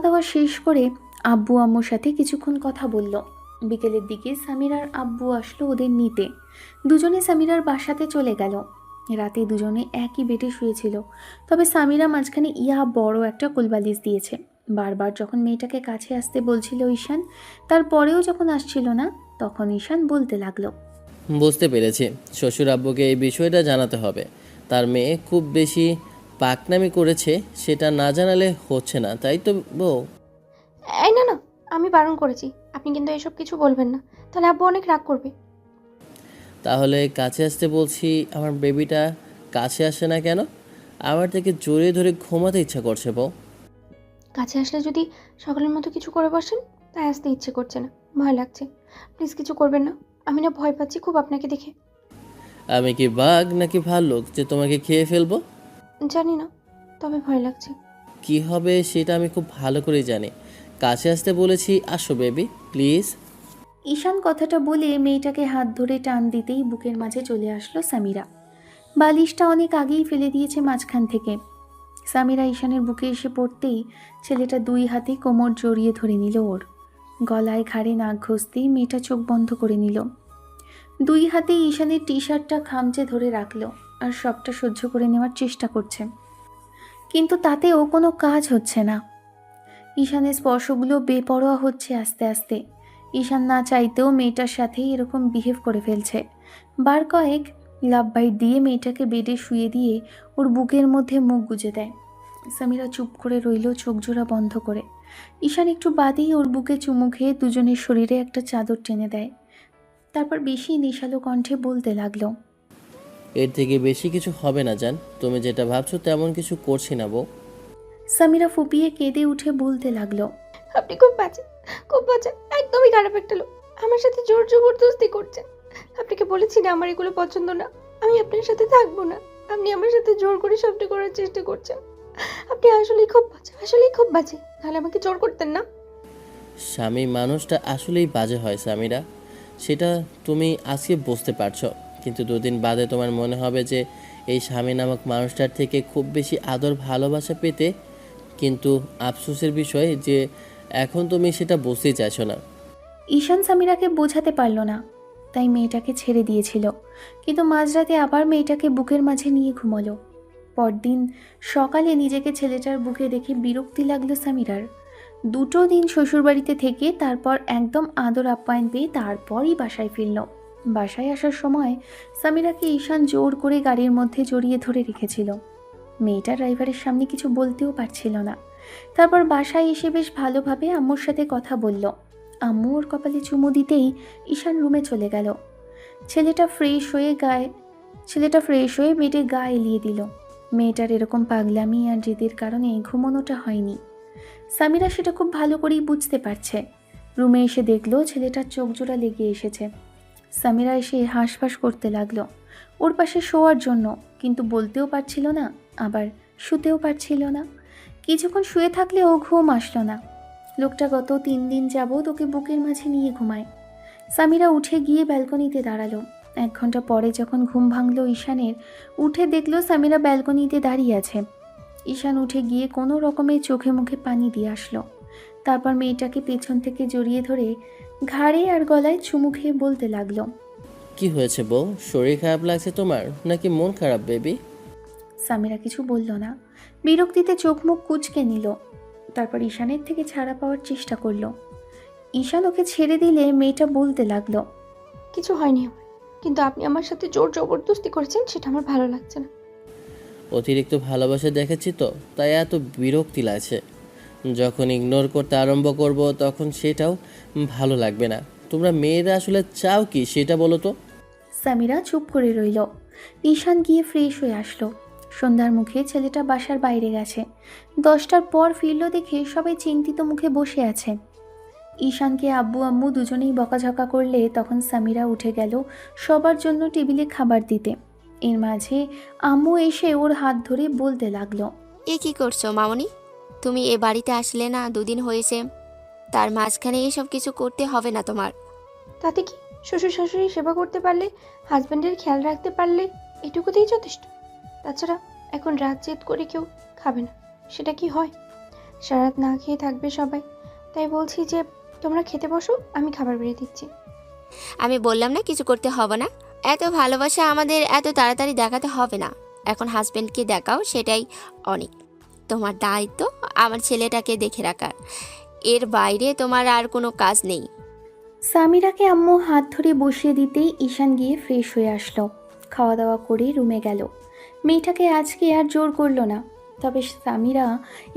দাওয়া শেষ করে আব্বু আম্মুর সাথে কিছুক্ষণ কথা বলল। বিকেলের দিকে সামিরার আব্বু আসলো ওদের নিতে। দুজনে সামিরার বাসাতে চলে গেল। রাতে দুজনে একই বেডে শুয়েছিল, তবে সামিরা মাঝখানে বড় একটা কোলবালিশ দিয়েছে। বারবার যখন মেয়েটাকে কাছে আসতে বলছিল ঈশান, তারপরেও যখন আসছিল না, তখন ঈশান বলতে লাগলো, বুঝতে পেরেছি, শ্বশুর আব্বুকে এই বিষয়টা জানাতে হবে। তার মেয়ে খুব বেশি পাকনামি করেছে, সেটা না জানালে হচ্ছে না, তাই তো বউ? এই না না, আমি বারণ করেছি, আপনি কিন্তু এসব কিছু বলবেন না, তাহলে আব্বু অনেক রাগ করবে। তাহলে কাছে আসতে বলছি, আমার বেবিটা কাছে আসে না কেন? আমার থেকে জড়িয়ে ধরে ঘুমাতে ইচ্ছা করছে বউ। কাছে আসলে যদি সকালের মতো কিছু করে বসেন, তাই আসতে ইচ্ছে করছে না, ভয় লাগছে। প্লিজ কিছু করবেন না, আমি না ভয় পাচ্ছি খুব আপনাকে দেখে। আমি কি বাঘ নাকি ভাল্লুক যে তোমাকে খেয়ে ফেলবো? জানি না, তবে ভয় লাগছে। কি হবে সেটা আমি খুব ভালো করে জানি। কাছে আসতে বলেছি, আসো বেবি প্লিজ। ঈশান কথাটা বলে মেয়েটাকে হাত ধরে টান দিতেই বুকের মাঝে চলে আসলো সামিরা। বালিশটা অনেক আগেই ফেলে দিয়েছে মাঝখান থেকে। সামিরা ঈশানের বুকে এসে পড়তেই ছেলেটা দুই হাতে কোমর জড়িয়ে ধরে নিল ওর। গলায় ঘাড়ে নাক ঘষতেই মেয়েটা চোখ বন্ধ করে নিল। দুই হাতে ঈশানের টি শার্টটা খামচে ধরে রাখলো আর সবটা সহ্য করে নেওয়ার চেষ্টা করছে, কিন্তু তাতেও কোনো কাজ হচ্ছে না। ঈশানের স্পর্শগুলো বেপরোয়া হচ্ছে আস্তে আস্তে। ঈশান না চাইতেও মেয়েটার সাথেই এরকম বিহেভ করে ফেলছে। বার কয়েক লাভ বাইট দিয়ে মেয়েটাকে বেডে শুয়ে দিয়ে ওর বুকের মধ্যে মুখ গুজে দেয়। সামিরা চুপ করে রইল, চোখ জোড়া বন্ধ করে। ঈশান একটু বাদেই ওর বুকে চুমু খেয়ে দুজনের শরীরে একটা চাদর টেনে দেয়। তারপর বেশি নেশালো কণ্ঠে বলতে লাগলো, এর থেকে বেশি কিছু হবে না জান, তুমি যেটা ভাবছো তেমন কিছু করছি না বউ। সামিরা ফুপিয়ে কেঁদে উঠে বলতে লাগলো, আপনি খুব বাজে, খুব বাজে, একদমই খারাপ একটা লোক। আমার সাথে জোর জবরদস্তি করছেন। আপনাকে বলেছি না আমার এগুলো পছন্দ না, আমি আপনার সাথে থাকবো না। আপনি আমার সাথে জোর করে সবটা করার চেষ্টা করছেন। আপনি আসলেই খুব বাজে, আসলেই খুব বাজে, তাহলে আমাকে জোর করতেন না। স্বামী মানুষটা আসলেই বাজে হয় সামিরা, সেটা তুমি আজকে বুঝতে পারছো, কিন্তু দুদিন বাদে তোমার মনে হবে যে এই স্বামী নামক মানুষটার থেকে খুব বেশি আদর ভালোবাসা পেতে। কিন্তু আফসোসের বিষয় যে এখন তুমি সেটা বুঝতেই চাইছো না। ঈশান সামিরাকে বোঝাতে পারল না, তাই মেয়েটাকে ছেড়ে দিয়েছিল। কিন্তু মাঝরাতে আবার মেয়েটাকে বুকের মাঝে নিয়ে ঘুমালো। পরদিন সকালে নিজেকে ছেলেটার বুকে দেখে বিরক্তি লাগলো সামিরার। 2 দিন শ্বশুরবাড়িতে থেকে তারপর একদম আদর আপ্যায়ন পেয়ে তারপরই বাসায় ফিরল। বাসায় আসার সময় সামিরাকে ঈশান জোর করে গাড়ির মধ্যে জড়িয়ে ধরে রেখেছিল। মেয়েটা ড্রাইভারের সামনে কিছু বলতেও পারছিল না। তারপর বাসায় এসে বেশ ভালোভাবে আম্মুর সাথে কথা বলল। আম্মু ওর কপালে চুমু দিতেই ঈশান রুমে চলে গেল। ছেলেটা ফ্রেশ হয়ে বেডে গা এলিয়ে দিল। মেয়েটার এরকম পাগলামি আর জেদের কারণে ঘুমানোটা হয়নি। সামিরা সেটা খুব ভালো করেই বুঝতে পারছে। রুমে এসে দেখলো ছেলেটার চোখ জোড়া লেগে এসেছে। সামিরা এসে হাঁসফাঁস করতে লাগলো ওর পাশে শোয়ার জন্য, কিন্তু বলতেও পারছিল না, আবার শুতেও পারছিল না। কিছুক্ষণ শুয়ে থাকলেও ঘুম আসলো না। লোকটা গত 3 দিন যাবৎ ওকে বুকের মাঝে নিয়ে ঘুমায়। সামিরা উঠে গিয়ে ব্যালকনিতে দাঁড়ালো। 1 ঘন্টা পরে যখন ঘুম ভাঙলো ঈশানের, উঠে দেখলো সামিরা ব্যালকনিতে দাঁড়িয়ে আছে। ঈশান উঠে গিয়ে কোনো রকমে চোখে মুখে পানি দিয়ে আসলো। তারপর মেয়েটাকে পেছন থেকে জড়িয়ে ধরে ঘাড়ে আর গলায় চুমু খেয়ে বলতে লাগলো, কি হয়েছে বউ, শরীর খারাপ লাগছে তোমার নাকি মন খারাপ বেবি? সামিরা কিছু বলল না, বিরক্তিতে চোখ মুখ কুঁচকে নিল। তারপর ঈশানের থেকে ছাড়া পাওয়ার চেষ্টা করলো। ঈশান ওকে ছেড়ে দিলে মেয়েটা বলতে লাগলো, কিছু হয়নি আমার, কিন্তু আপনি আমার সাথে জোর জবরদস্তি করেছেন, সেটা আমার ভালো লাগছে না। অতিরিক্ত ভালোবাসা দেখাচ্ছি তো, তাই এত বিরক্তি লাগছে। যখন ইগনোর করতে আরম্ভ করব তখন সেটাও ভালো লাগবে না। তোমরা মেয়েরা আসলে চাও কি সেটা বলো তো। সামিরা চুপ করে রইল। ঈশান গিয়ে ফ্রেশ হয়ে আসলো। সন্ধ্যার মুখে ছেলেটা বাসার বাইরে গেছে। 10টার পর ফিরল দেখে সবাই চিন্তিত মুখে বসে আছে। ঈশানকে আব্বু আম্মু দুজনেই বকাঝকা করলে তখন সামিরা উঠে গেল সবার জন্য টেবিলে খাবার দিতে। এর মাঝে আম্মু এসে ওর হাত ধরে বলতে লাগলো, এ কি করছো মামনি? তুমি এ বাড়িতে আসলে না 2 দিন হয়েছে, তার মাঝখানে এসব কিছু করতে হবে না তোমার। তাতে কি, শ্বশুর শাশুড়ি সেবা করতে পারলে, হাজব্যান্ডের খেয়াল রাখতে পারলে এটুকুতেই যথেষ্ট। তাছাড়া এখন রাত জেদ করে কেউ খাবে না, সেটা কি হয়? সারাত না খেয়ে থাকবে সবাই। তাই বলছি যে তোমরা খেতে বসো, আমি খাবার বেড়ে দিচ্ছি। আমি বললাম না কিছু করতে হবে না। এত ভালোবাসা আমাদের এত তাড়াতাড়ি দেখাতে হবে না। এখন হাজব্যান্ডকে দেখাও, সেটাই অনেক। তোমার দায়িত্ব আমার ছেলেটাকে দেখে রাখার, এর বাইরে তোমার আর কোনো কাজ নেই। সামিরাকে আম্মু হাত ধরে বসিয়ে দিতেই ঈশান গিয়ে ফ্রেশ হয়ে আসলো। খাওয়া দাওয়া করে রুমে গেল। মেয়েটাকে আজকে আর জোর করলো না, তবে সামিরা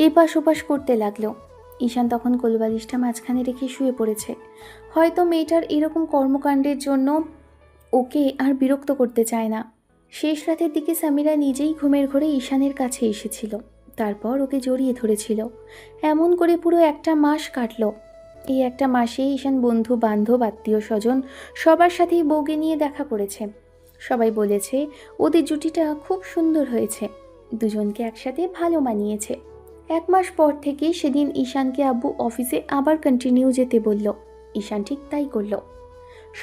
এপাশ ওপাশ করতে লাগলো। ঈশান তখন কোলবালিশটা মাঝখানে রেখে শুয়ে পড়েছে। হয়তো মেয়েটার এরকম কর্মকাণ্ডের জন্য ওকে আর বিরক্ত করতে চায় না। শেষ রাতের দিকে সামিরা নিজেই ঘুমের ঘোরে ঈশানের কাছে এসেছিল। তারপর ওকে জড়িয়ে ধরেছিল। এমন করে পুরো একটা মাস কাটলো। এই একটা মাসে ঈশান বন্ধু বান্ধব আত্মীয় স্বজন সবার সাথেই বউকে নিয়ে দেখা করেছে। সবাই বলেছে ওদের জুটিটা খুব সুন্দর হয়েছে, দুজনকে একসাথে ভালো মানিয়েছে। 1 মাস পর থেকে সেদিন ঈশানকে আব্বু অফিসে আবার কন্টিনিউ যেতে বলল। ঈশান ঠিক তাই করলো।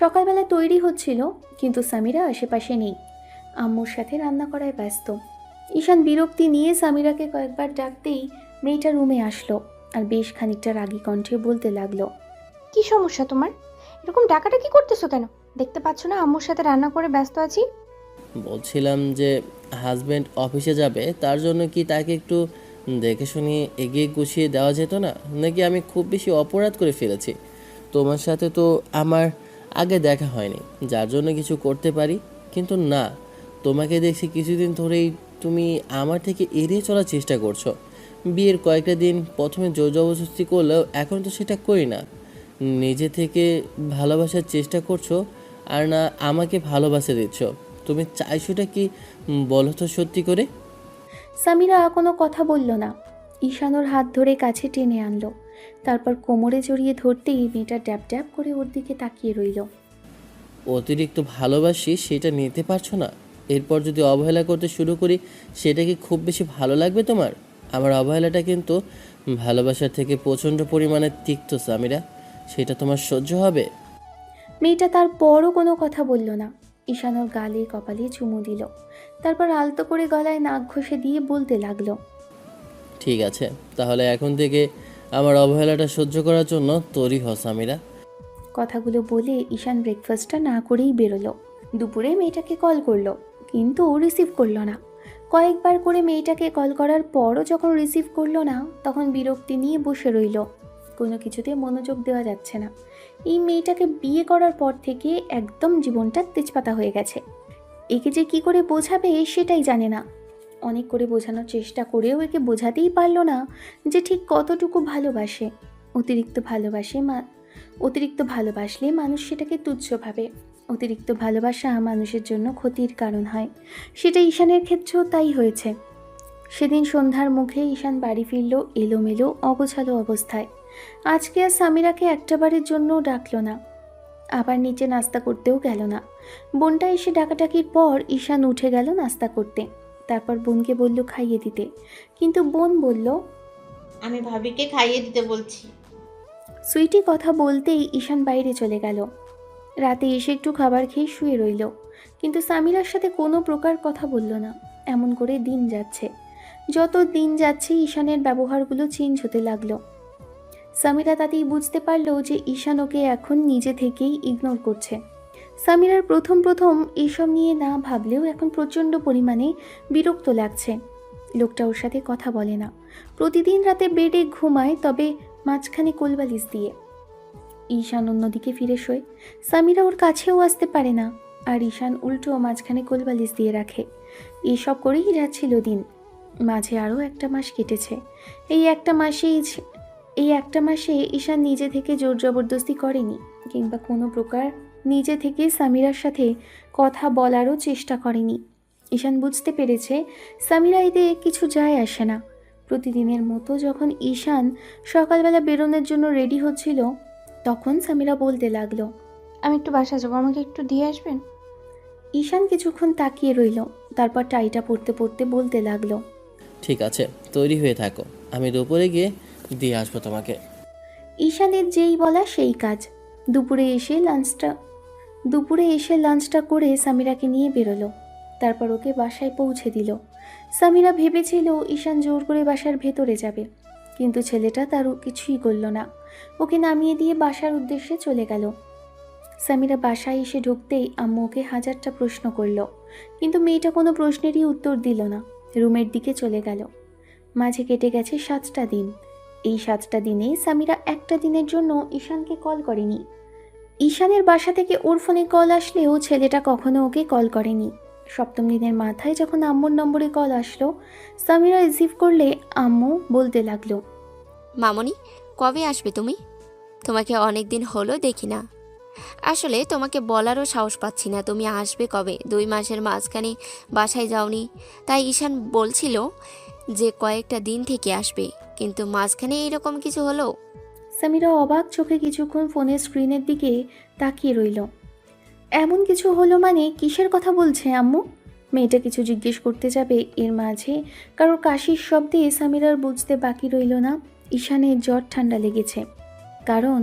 সকালবেলা তৈরি হচ্ছিল, কিন্তু সামিরা আশেপাশে নেই, আম্মুর সাথে রান্না করায় ব্যস্ত। ঈশান বিরক্তি নিয়ে সামিরাকে কয়েকবার ডাকতেই মেয়েটা রুমে আসলো আর বেশ খানিকটা রাগী কণ্ঠে বলতে লাগলো, কি সমস্যা তোমার? এরকম ডাকাডাকি করতেছো কেন? দেখতে পাচ্ছ না আম্মুর সাথে রান্না করে ব্যস্ত আছি? বলছিলাম যে হাজব্যান্ড অফিসে যাবে, তার জন্য কি তাকে একটু দেখে শুনে এগিয়ে গুছিয়ে দেওয়া যেত না? নাকি আমি খুব বেশি অপরাধ করে ফেলেছি? তোমার সাথে তো আমার আগে দেখা হয়নি, যার জন্য কিছু করতে পারি। কিন্তু না, তোমাকে দেখছি কিছুদিন ধরেই তুমি আমার থেকে এড়িয়ে চলার চেষ্টা করছো। বিয়ের কয়েকটা দিন প্রথমে জোর জবরদস্তি করলেও এখন তো সেটা করি না। নিজে থেকে ভালোবাসার চেষ্টা করছো, আর না আমাকে ভালোবাসা দিচ্ছ। তুমি চাইছোটা কি বলো তো সত্যি করে? সামিরা কোনো কথা বলল না। ঈশান ওর হাত ধরে কাছে টেনে আনলো। তারপর কোমরে জড়িয়ে ধরতেই মেয়েটা ড্যাব ড্যাব করে ওর দিকে তাকিয়ে রইল। অতিরিক্ত ভালোবাসি সেটা নিতে পারছো না, এরপর যদি অবহেলা করতে শুরু করি সেটা কি খুব বেশি ভালো লাগবে তোমার? আমার অবহেলাটা কিন্তু ভালোবাসার থেকে প্রচণ্ড পরিমাণে তিক্ত সামিরা, সেটা তোমার সহ্য হবে? মেয়েটা তারপরও কোনো কথা বলল না। ঈশান ওর গালে কপালে চুমু দিল। তারপর আলতো করে গলায় নাক ঘষে দিয়ে বলতে লাগলো, ঠিক আছে, তাহলে এখন থেকে আমার অবহেলাটা সহ্য করার জন্য তৈরি হ সামিরা। কথাগুলো বলে ঈশান ব্রেকফাস্টটা না করেই বেরোলো। দুপুরে মেয়েটাকে কল করলো, কিন্তু রিসিভ করলো না। কয়েকবার করে মেয়েটাকে কল করার পরও যখন রিসিভ করলো না, তখন বিরক্তি নিয়ে বসে রইল। কোনো কিছুতে মনোযোগ দেওয়া যাচ্ছে না। এই মেয়েটাকে বিয়ে করার পর থেকে একদম জীবনটা তেজপাতা হয়ে গেছে। একে যে কী করে বোঝাবে সেটাই জানে না। অনেক করে বোঝানোর চেষ্টা করেও একে বোঝাতেই পারলো না যে ঠিক কতটুকু ভালোবাসে। অতিরিক্ত ভালোবাসলে মানুষ সেটাকে তুচ্ছ ভাবে। অতিরিক্ত ভালোবাসা মানুষের জন্য ক্ষতির কারণ হয়। সেটা ঈশানের ক্ষেত্রেও তাই হয়েছে। সেদিন সন্ধ্যার মুখে ঈশান বাড়ি ফিরল এলোমেলো অগোছালো অবস্থায়। আজকে আর সামিরাকে একটাবারের জন্যও ডাকলো না, আবার নিচে নাস্তা করতেও গেল না। বোনটা এসে ডাকাডাকির পর ঈশান উঠে গেল নাস্তা করতে। তারপর বোনকে বলল খাইয়ে দিতে, কিন্তু বোন বলল, আমি ভাবিকে খাইয়ে দিতে বলছি। সুইটি কথা বলতেই ঈশান বাইরে চলে গেল। রাতে এসে একটু খাবার খেয়ে শুয়ে রইল, কিন্তু সামিরার সাথে কোনো প্রকার কথা বলল না। এমন করে দিন যাচ্ছে। যত দিন যাচ্ছে ঈশানের ব্যবহারগুলো চেঞ্জ হতে লাগলো। সামিরা তাতেই বুঝতে পারলো যে ঈশান ওকে এখন নিজে থেকেই ইগনোর করছে। সামিরার প্রথম এইসব নিয়ে না ভাবলেও এখন প্রচণ্ড পরিমাণে বিরক্ত লাগছে। লোকটা ওর সাথে কথা বলে না, প্রতিদিন রাতে বেডে ঘুমায়, তবে মাঝখানে কোলবালিশ দিয়ে। ঈশান অন্যদিকে ফিরে শোয়। সামিরা ওর কাছেও আসতে পারে না, আর ঈশান উল্টো মাঝখানে কোলবালিশ দিয়ে রাখে। এইসব করেই যাচ্ছিল দিন। মাঝে আরও একটা মাস কেটেছে। এই একটা মাসেই এই একটা মাসে ঈশান নিজে থেকে জোর জবরদস্তি করেনি, কিংবা কোনো প্রকার নিজে থেকে সামিরার সাথে কথা বলারও চেষ্টা করেনি। ঈশান বুঝতে পেরেছে সামিরা এতে কিছু যায় আসে না। প্রতিদিনের মতো যখন ঈশান সকালবেলা বেরোনোর জন্য রেডি হচ্ছিল, তখন সামিরা বলতে লাগলো, আমি একটু বাসায় যাবো, আমাকে একটু দিয়ে আসবেন? ঈশান কিছুক্ষণ তাকিয়ে রইল, তারপর টাইটা পড়তে পড়তে বলতে লাগলো, ঠিক আছে, তৈরি হয়ে থাকো, আমি দুপুরে গিয়ে দিয়ে আসবো তোমাকে। ঈশানের যেই বলা সেই কাজ। দুপুরে এসে লাঞ্চটা করে সামিরাকে নিয়ে বেরোলো, তারপর ওকে বাসায় পৌঁছে দিল। সামিরা ভেবেছিল ঈশান জোর করে বাসার ভেতরে যাবে, কিন্তু ছেলেটা তার কিছুই করল না। ওকে নামিয়ে দিয়ে বাসার উদ্দেশ্যে চলে গেল। সামিরা বাসায় এসে ঢুকতেই আম্মু ওকে হাজারটা প্রশ্ন করলো, কিন্তু মেয়েটা কোনো প্রশ্নেরই উত্তর দিল না, রুমের দিকে চলে গেল। মাঝে কেটে গেছে 7টা দিন। এই 7টা দিনে সামিরা একটা দিনের জন্য ঈশানকে কল করেনি। ঈশানের বাসা থেকে ওর ফোনে কল আসলেও ছেলেটা কখনো ওকে কল করেনি। 7ম দিনের মাথায় যখন আম্মুর নম্বরে কল আসলো, সামিরা রিসিভ করলে আম্মু বলতে লাগলো, মামনি, কবে আসবে তুমি? তোমাকে অনেক দিন হলো দেখি না। আসলে তোমাকে বলারও সাহস পাচ্ছি না তুমি আসবে কবে। 2 মাসের মাঝখানে বাসায় যাওনি, তাই ঈশান বলছিল যে কয়েকটা দিন থেকে আসবে, কিন্তু মাঝখানে এরকম কিছু হলো। সামিরা অবাক চোখে কিছুক্ষণ ফোনের স্ক্রিনের দিকে তাকিয়ে রইল। এমন কিছু হলো মানে কিসের কথা বলছে আম্মু? মেয়েটা কিছু জিজ্ঞেস করতে যাবে, এর মাঝে কারোর কাশির শব্দে সামিরার বুঝতে বাকি রইল না ঈশানের জ্বর ঠান্ডা লেগেছে। কারণ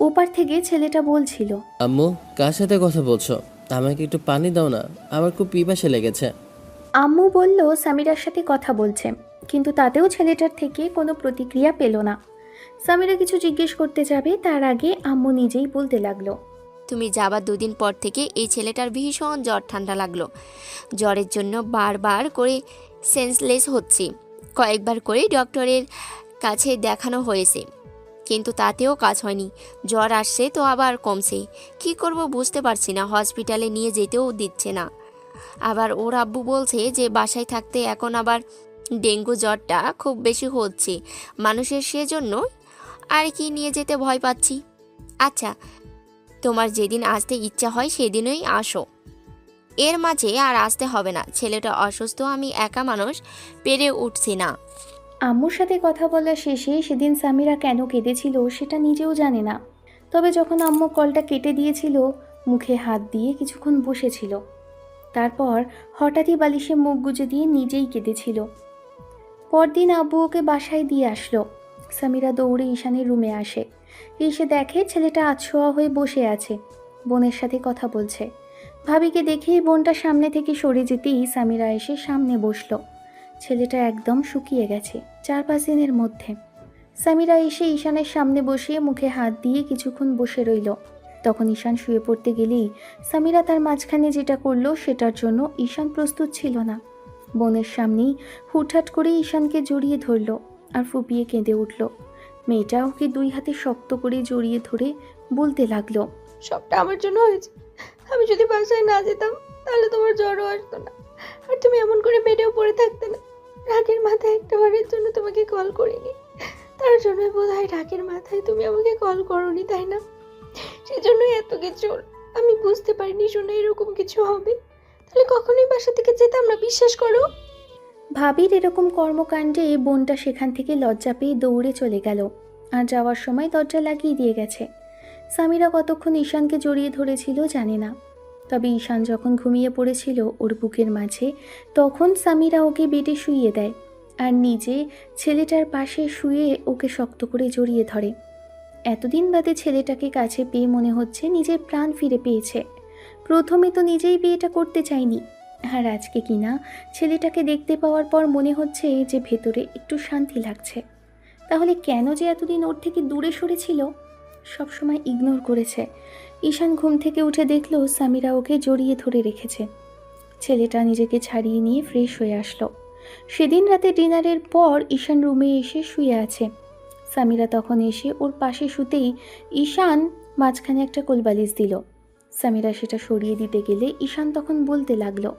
ওপার থেকে ছেলেটা বলছিল, আম্মু, কার সাথে কথা বলছো? আমাকে একটু পানি দাও না, আমার খুব পিপাসা লেগেছে। আম্মু বলল সামিরার সাথে কথা বলছে, কিন্তু তাতেও ছেলেটার থেকে কোনো প্রতিক্রিয়া পেল না। সামিরা কিছু জিজ্ঞেস করতে যাবে, তার আগে আম্মু নিজেই বলতে লাগলো, তুমি যাবার 2 দিন পর থেকে এই ছেলেটার ভীষণ জ্বর ঠান্ডা লাগলো। জ্বরের জন্য বারবার করে সেন্সলেস হচ্ছে। কয়েকবার করে ডক্টরের কাছে দেখানো হয়েছে, কিন্তু তাতেও কাজ হয়নি। জ্বর আসছে তো আবার কমছে, কি করব বুঝতে পারছি না। হসপিটালে নিয়ে যেতেও দিচ্ছে না। আবার ওর আব্বু বলছে যে বাসায় থাকতে এখন আবার ডেঙ্গু জ্বরটা খুব বেশি হচ্ছে মানুষের, সেজন্য আর কি নিয়ে যেতে ভয় পাচ্ছি। আচ্ছা, তোমার যেদিন আসতে ইচ্ছা হয় সেদিনই আসো, এর মাঝে আর আসতে হবে না। ছেলেটা অসুস্থ, আমি একা মানুষ পেরে উঠছি না। আম্মুর সাথে কথা বলা শেষে সেদিন সামিরা কেন কেঁদেছিল সেটা নিজেও জানে না। তবে যখন আম্মু কলটা কেটে দিয়েছিল, মুখে হাত দিয়ে কিছুক্ষণ বসেছিল, তারপর হঠাৎই বালিশে মুখ গুজে দিয়ে নিজেই কেঁদেছিল। পরদিন আব্বু ওকে বাসায় দিয়ে আসলো। সামিরা দৌড়ে ঈশানের রুমে আসে, এসে দেখে ছেলেটা আছোয়া হয়ে বসে আছে, বোনের সাথে কথা বলছে। ভাবিকে দেখেই বোনটা সামনে থেকে সরে যেতেই সামিরা এসে সামনে বসলো। ছেলেটা একদম শুকিয়ে গেছে 4-5 দিনের মধ্যে। সামিরা এসে ঈশানের সামনে বসে মুখে হাত দিয়ে কিছুক্ষণ বসে রইল। তখন ঈশান শুয়ে পড়তে গেলেই সামিরা তার মাঝখানে যেটা করলো সেটার জন্য ঈশান প্রস্তুত ছিল না। বোনের সামনেই হুটহাট করে ঈশানকে জড়িয়ে ধরল আর ফুপিয়ে কেঁদে উঠল। মেয়েটা ওকে 2 হাতে শক্ত করে জড়িয়ে ধরে বলতে লাগলো, সবটা আমার জন্য হয়েছে। আমি যদি বাসায় না যেতাম তাহলে তোমার জ্বরও আসতো না, আর তুমি এমন করে বেডেও পড়ে থাকতে না। রাগের মাথায় একটাবারের জন্য তোমাকে কল করিনি, তার জন্যই বোধহয় রাগের মাথায় তুমি আমাকে কল করোনি, তাই না? সেজন্যই এত কিছু। আমি বুঝতে পারিনি শোনা এরকম কিছু হবে, তাহলে কখনোই বাসা থেকে যেতাম না, বিশ্বাস করো। ভাবির এরকম কর্মকাণ্ডে বোনটা সেখান থেকে লজ্জা পেয়ে দৌড়ে চলে গেল, আর যাওয়ার সময় দরজা লাগিয়ে দিয়ে গেছে। সামিরা কতক্ষণ ঈশানকে জড়িয়ে ধরেছিল জানে না, তবে ঈশান যখন ঘুমিয়ে পড়েছিল ওর বুকের মাঝে, তখন সামিরা ওকে বেডে শুইয়ে দেয় আর নিজে ছেলেটার পাশে শুয়ে ওকে শক্ত করে জড়িয়ে ধরে। এতদিন বাদে ছেলেটাকে কাছে পেয়ে মনে হচ্ছে নিজের প্রাণ ফিরে পেয়েছে। প্রথমে তো নিজেই বিয়েটা করতে চাইনি, আর আজকে কিনা ছেলেটাকে দেখতে পাওয়ার পর মনে হচ্ছে যে ভেতরে একটু শান্তি লাগছে। তাহলে কেন যে এতদিন ওর থেকে দূরে সরেছিল, সবসময় ইগনোর করেছে। ঈশান ঘুম থেকে উঠে দেখলো সামিরা ওকে জড়িয়ে ধরে রেখেছে। ছেলেটা নিজেকে ছাড়িয়ে নিয়ে ফ্রেশ হয়ে আসলো। সেদিন রাতে ডিনারের পর ঈশান রুমে এসে শুয়ে আছে। সামিরা তখন এসে ওর পাশে শুতেই ঈশান মাঝখানে একটা কোলবালিশ দিল। সামিরা সেটা সরিয়ে দিতে গেলে ঈশান তখন বলতে লাগলো,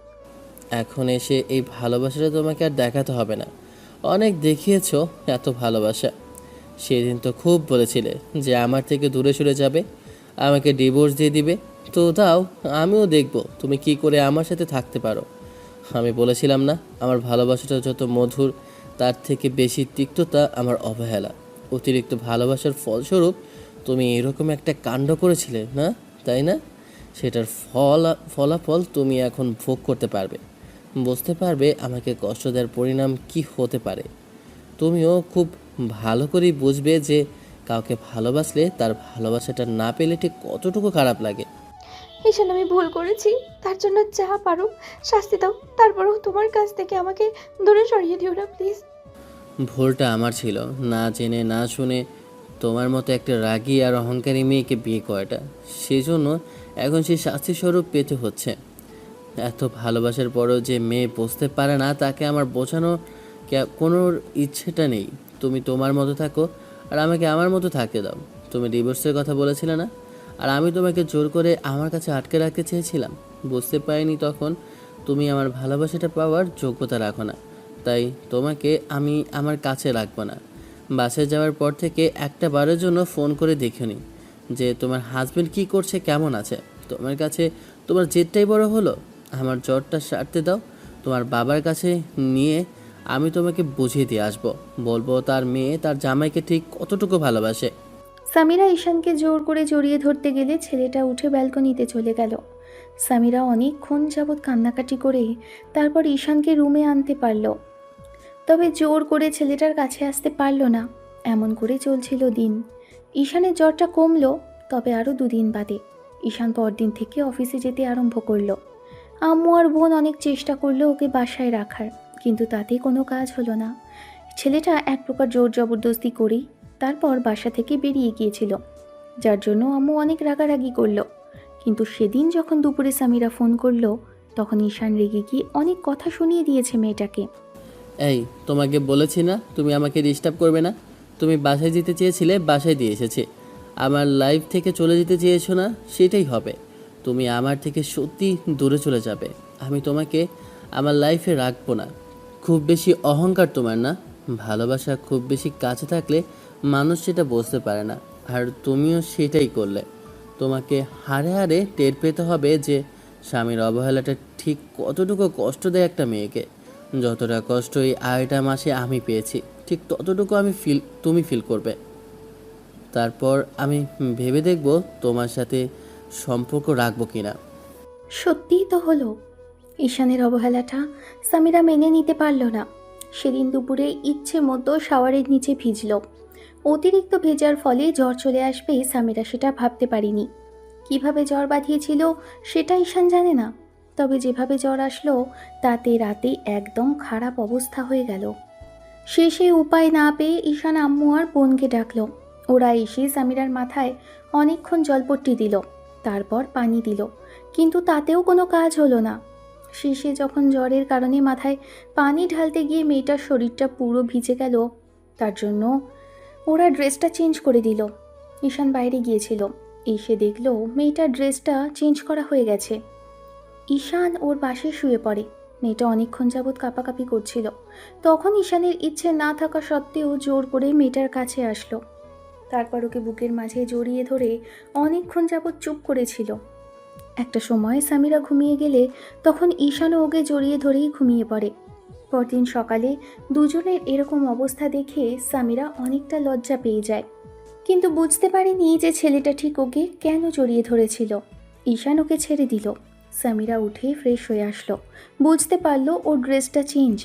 এখন এসে এই ভালোবাসাটা তোমাকে আর দেখাতে হবে না, অনেক দেখিয়েছো এত ভালোবাসা। সেদিন তো খুব বলেছিলে যে আমার থেকে দূরে সরে যাবে, আমাকে ডিভোর্স দিয়ে দিবে। তো দাও, আমিও দেখব তুমি কি করে আমার সাথে থাকতে পারো। আমি বলেছিলাম না, আমার ভালোবাসাটা যত মধুর তার থেকে বেশি তিক্ততা আমার অবহেলা। অতিরিক্ত ভালোবাসার ফলস্বরূপ তুমি এরকম একটা কাণ্ড করেছিলে না, তাই না? সেটার ফলাফল তুমি এখন ভোগ করতে পারবে, বুঝতে পারবে আমাকে কষ্ট দেওয়ার পরিণাম কি হতে পারে। তুমিও খুব ভালো করেই বুঝবে যে কাউকে ভালোবাসলে তার ভালোবাসাটা না পেলে ঠিক কতটুকু খারাপ লাগে। ঈশান, আমি ভুল করেছি, তার জন্য যা পারো শাস্তি দাও, তারপরেও তোমার কাছ থেকে আমাকে দূরে সরিয়ে দিও না প্লিজ। ভুলটা আমার ছিল, না জেনে না শুনে তোমার মতো একটা রাগী আর অহংকারী মেয়েকে বিয়ে করাটা। সেই জন্য এখন সেই শাস্তিস্বরূপ পেতে হচ্ছে। এত ভালোবাসার পরও যে মেয়ে বুঝতে পারে না, তাকে আমার বোঝানো কোনো ইচ্ছেটা নেই। তুমি তোমার মতো থাকো আর আমাকে আমার মতো থাকতে দাও। তুমি ডিভোর্সের কথা বলেছিলে না, আর আমি তোমাকে জোর করে আমার কাছে আটকে রাখতে চেয়েছিলাম। বুঝতে পারিনি তখন তুমি আমার ভালোবাসাটা পাওয়ার যোগ্যতা রাখো না, তাই তোমাকে আমি আমার কাছে রাখবো না। বাসে যাওয়ার পর থেকে একটা বারের জন্য ফোন করে দেখিনি যে তোমার হাজবেন্ড কি করছে, কেমন আছে। তোমার কাছে তোমার জেদটাই বড় হলো। আমার জ্বরটা সারতে দাও, তোমার বাবার কাছে নিয়ে আমি তোমাকে বুঝিয়ে দিয়ে আসবো। বলবো তার মেয়ে তার জামাইকে ঠিক কতটুকু ভালোবাসে। সামিরা ঈশানকে জোর করে জড়িয়ে ধরতে গেলে ছেলেটা উঠে ব্যালকনিতে চলে গেল। সামিরা অনেকক্ষণ যাবৎ কান্নাকাটি করে তারপর ঈশানকে রুমে আনতে পারল, তবে জোর করে ছেলেটার কাছে আসতে পারল না। এমন করে চলছিল দিন। ঈশানের জ্বরটা কমলো, তবে আরও 2 দিন বাদে ঈশান পরদিন থেকে অফিসে যেতে আরম্ভ করলো। আম্মু আর বোন অনেক চেষ্টা করলো ওকে বাসায় রাখার, কিন্তু তাতে কোনো কাজ হলো না। ছেলেটা এক প্রকার জোর জবরদস্তি করেই তারপর বাসা থেকে বেরিয়ে গিয়েছিল, যার জন্য আম্মু অনেক রাগারাগি করলো। কিন্তু সেদিন যখন দুপুরে সামিরা ফোন করলো, তখন ঈশান রেগে গিয়ে অনেক কথা শুনিয়ে দিয়েছে মেয়েটাকে। এই, তোমাকে বলেছি না তুমি আমাকে ডিস্টার্ব করবে না। তুমি বাসায় যেতে চেয়েছিলে, বাসায় দিয়ে এসেছি। আমার লাইফ থেকে চলে যেতে চেয়েছো না, সেটাই হবে। তুমি আমার থেকে সত্যি দূরে চলে যাবে, আমি তোমাকে আমার লাইফে রাখবো না। খুব বেশি অহংকার তোমার না? ভালোবাসা খুব বেশি কাছে থাকলে মানুষ সেটা বুঝতে পারে না, আর তুমিও সেটাই করলে। তোমাকে হাড়ে হাড়ে টের পেতে হবে যে স্বামীর অবহেলাটা ঠিক কতটুকু কষ্ট দেয় একটা মেয়েকে। যতটা কষ্ট এই 2.5 মাসে আমি পেয়েছি, ঠিক ততটুকু তুমি ফিল করবে। তারপর আমি ভেবে দেখব তোমার সাথে সম্পর্ক রাখবো কিনা। সত্যিই তো হলো। ঈশানের অবহেলাটা সামিরা মেনে নিতে পারল না। সেদিন দুপুরে ইচ্ছে মতো শাওয়ারের নিচে ভিজল। অতিরিক্ত ভেজার ফলে জ্বর চলে আসবে সামিরা সেটা ভাবতে পারিনি। কিভাবে জ্বর বাঁধিয়েছিল সেটা ঈশান জানে না, তবে যেভাবে জ্বর আসলো তাতে রাতে একদম খারাপ অবস্থা হয়ে গেল। শেষে উপায় না পেয়ে ঈশান আম্মু আর বোনকে ডাকলো। ওরা এসে সামিরার মাথায় অনেকক্ষণ জলপট্টি দিল, তারপর পানি দিল, কিন্তু তাতেও কোনো কাজ হলো না। শেষে যখন জ্বরের কারণে মাথায় পানি ঢালতে গিয়ে মেয়েটার শরীরটা পুরো ভিজে গেল, তার জন্য ওরা ড্রেসটা চেঞ্জ করে দিল। ঈশান বাইরে গিয়েছিল, এসে দেখলো মেয়েটার ড্রেসটা চেঞ্জ করা হয়ে গেছে। ঈশান ওর পাশে শুয়ে পড়ে। মেয়েটা অনেকক্ষণ যাবৎ কাঁপাকাঁপি করছিল। তখন ঈশানের ইচ্ছে না থাকা সত্ত্বেও জোর করে মেয়েটার কাছে আসলো। তারপর ওকে বুকের মাঝে জড়িয়ে ধরে অনেকক্ষণ যাবৎ চুপ করেছিল। একটা সময় সামিরা ঘুমিয়ে গেলে তখন ঈশানও ওকে জড়িয়ে ধরেই ঘুমিয়ে পড়ে। পরদিন সকালে দুজনের এরকম অবস্থা দেখে সামিরা অনেকটা লজ্জা পেয়ে যায়, কিন্তু বুঝতে পারেনি যে ছেলেটা ঠিক ওকে কেন জড়িয়ে ধরেছিল। ঈশান ওকে ছেড়ে দিল। সামিরা উঠে ফ্রেশ হয়ে আসলো, বুঝতে পারলো ওর ড্রেসটা চেঞ্জ।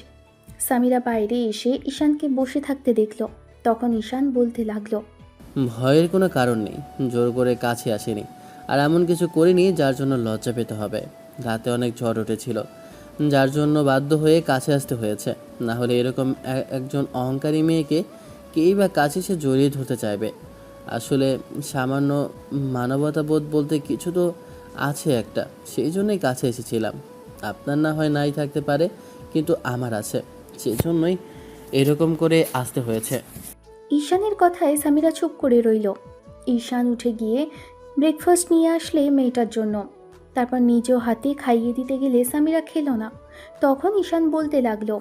সামিরা বাইরে এসে ঈশানকে বসে থাকতে দেখলো। তখন ঈশান বলতে লাগলো, ভয়ের কোনো কারণ নেই, জোর করে কাছে আসেনি, আর এমন কিছু করিনি যার জন্য লজ্জা পেতে হবে। রাতে অনেক ঝড় উঠেছিল, যার জন্য বাধ্য হয়ে কাছে আসতে হয়েছে। না হলে এরকম একজন অহংকারী মেয়েকে কেই বা কাছে সে জড়িয়ে ধরতে চাইবে। আসলে সামান্য মানবতাবোধ বলতে কিছু তো আছে একটা, সেই জন্যই কাছে এসেছিলাম। আপনার না হয় নাই থাকতে পারে, কিন্তু আমার আছে, সেই জন্যই এরকম করে আসতে হয়েছে। ঈশানের কথায় সামিরা চুপ করে রইল। ঈশান উঠে গিয়ে ব্রেকফাস্ট নিয়ে আসলে মেয়েটার জন্য, তারপর নিজেও হাতে খাইয়ে দিতে গেলে সামিরা খেলো না। তখন ঈশান বলতে লাগলো,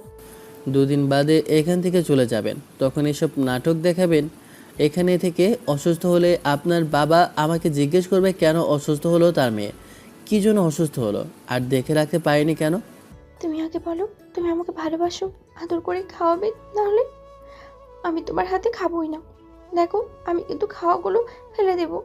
2 দিন বাদে এখান থেকে চলে যাবেন, তখন এসব নাটক দেখাবেন। এখানে থেকে অসুস্থ হলে আপনার বাবা আমাকে জিজ্ঞেস করবে কেন অসুস্থ হলো তার মেয়ে, কী জন্য অসুস্থ হলো, আর দেখে রাখতে পারিনি কেন। তুমি আগে বলো, তুমি আমাকে ভালোবাসো, আদর করে খাওয়াবে, নাহলে আমি তোমার হাতে খাবোই না। দেখো, আমি কিন্তু খাওয়াগুলো ফেলে দেবো।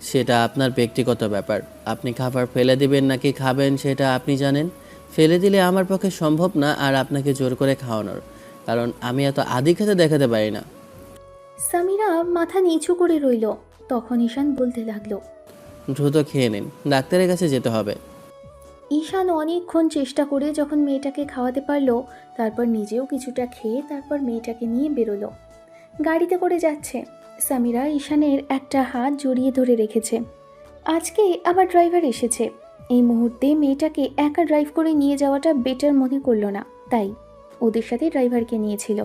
সেটা আপনার ব্যক্তিগত ব্যাপার, আপনি খাবার ফেলে দিবেন নাকি খাবেন সেটা আপনি জানেন। ফেলে দিলে আমার পক্ষে সম্ভব না আর আপনাকে জোর করে খাওয়ানোর, কারণ আমি এত আদি খেতে দেখাতে পারি না। সামিরা মাথা নিচু করে রইল। তখন ঈশান বলতে লাগলো, দ্রুত খেয়ে নিন, ডাক্তারের কাছে যেতে হবে। ঈশান অনেকক্ষণ চেষ্টা করে যখন মেয়েটাকে খাওয়াতে পারলো, তারপর নিজেও কিছুটা খেয়ে তারপর মেয়েটাকে নিয়ে বেরোলো। গাড়িতে করে যাচ্ছে। সামিরা ঈশানের একটা হাত জড়িয়ে ধরে রেখেছে। আজকে আবার ড্রাইভার এসেছে। এই মুহূর্তে মেয়েটাকে একা ড্রাইভ করে নিয়ে যাওয়াটা বেটার মনে করলো না, তাই ওদের সাথে ড্রাইভারকে নিয়েছিল।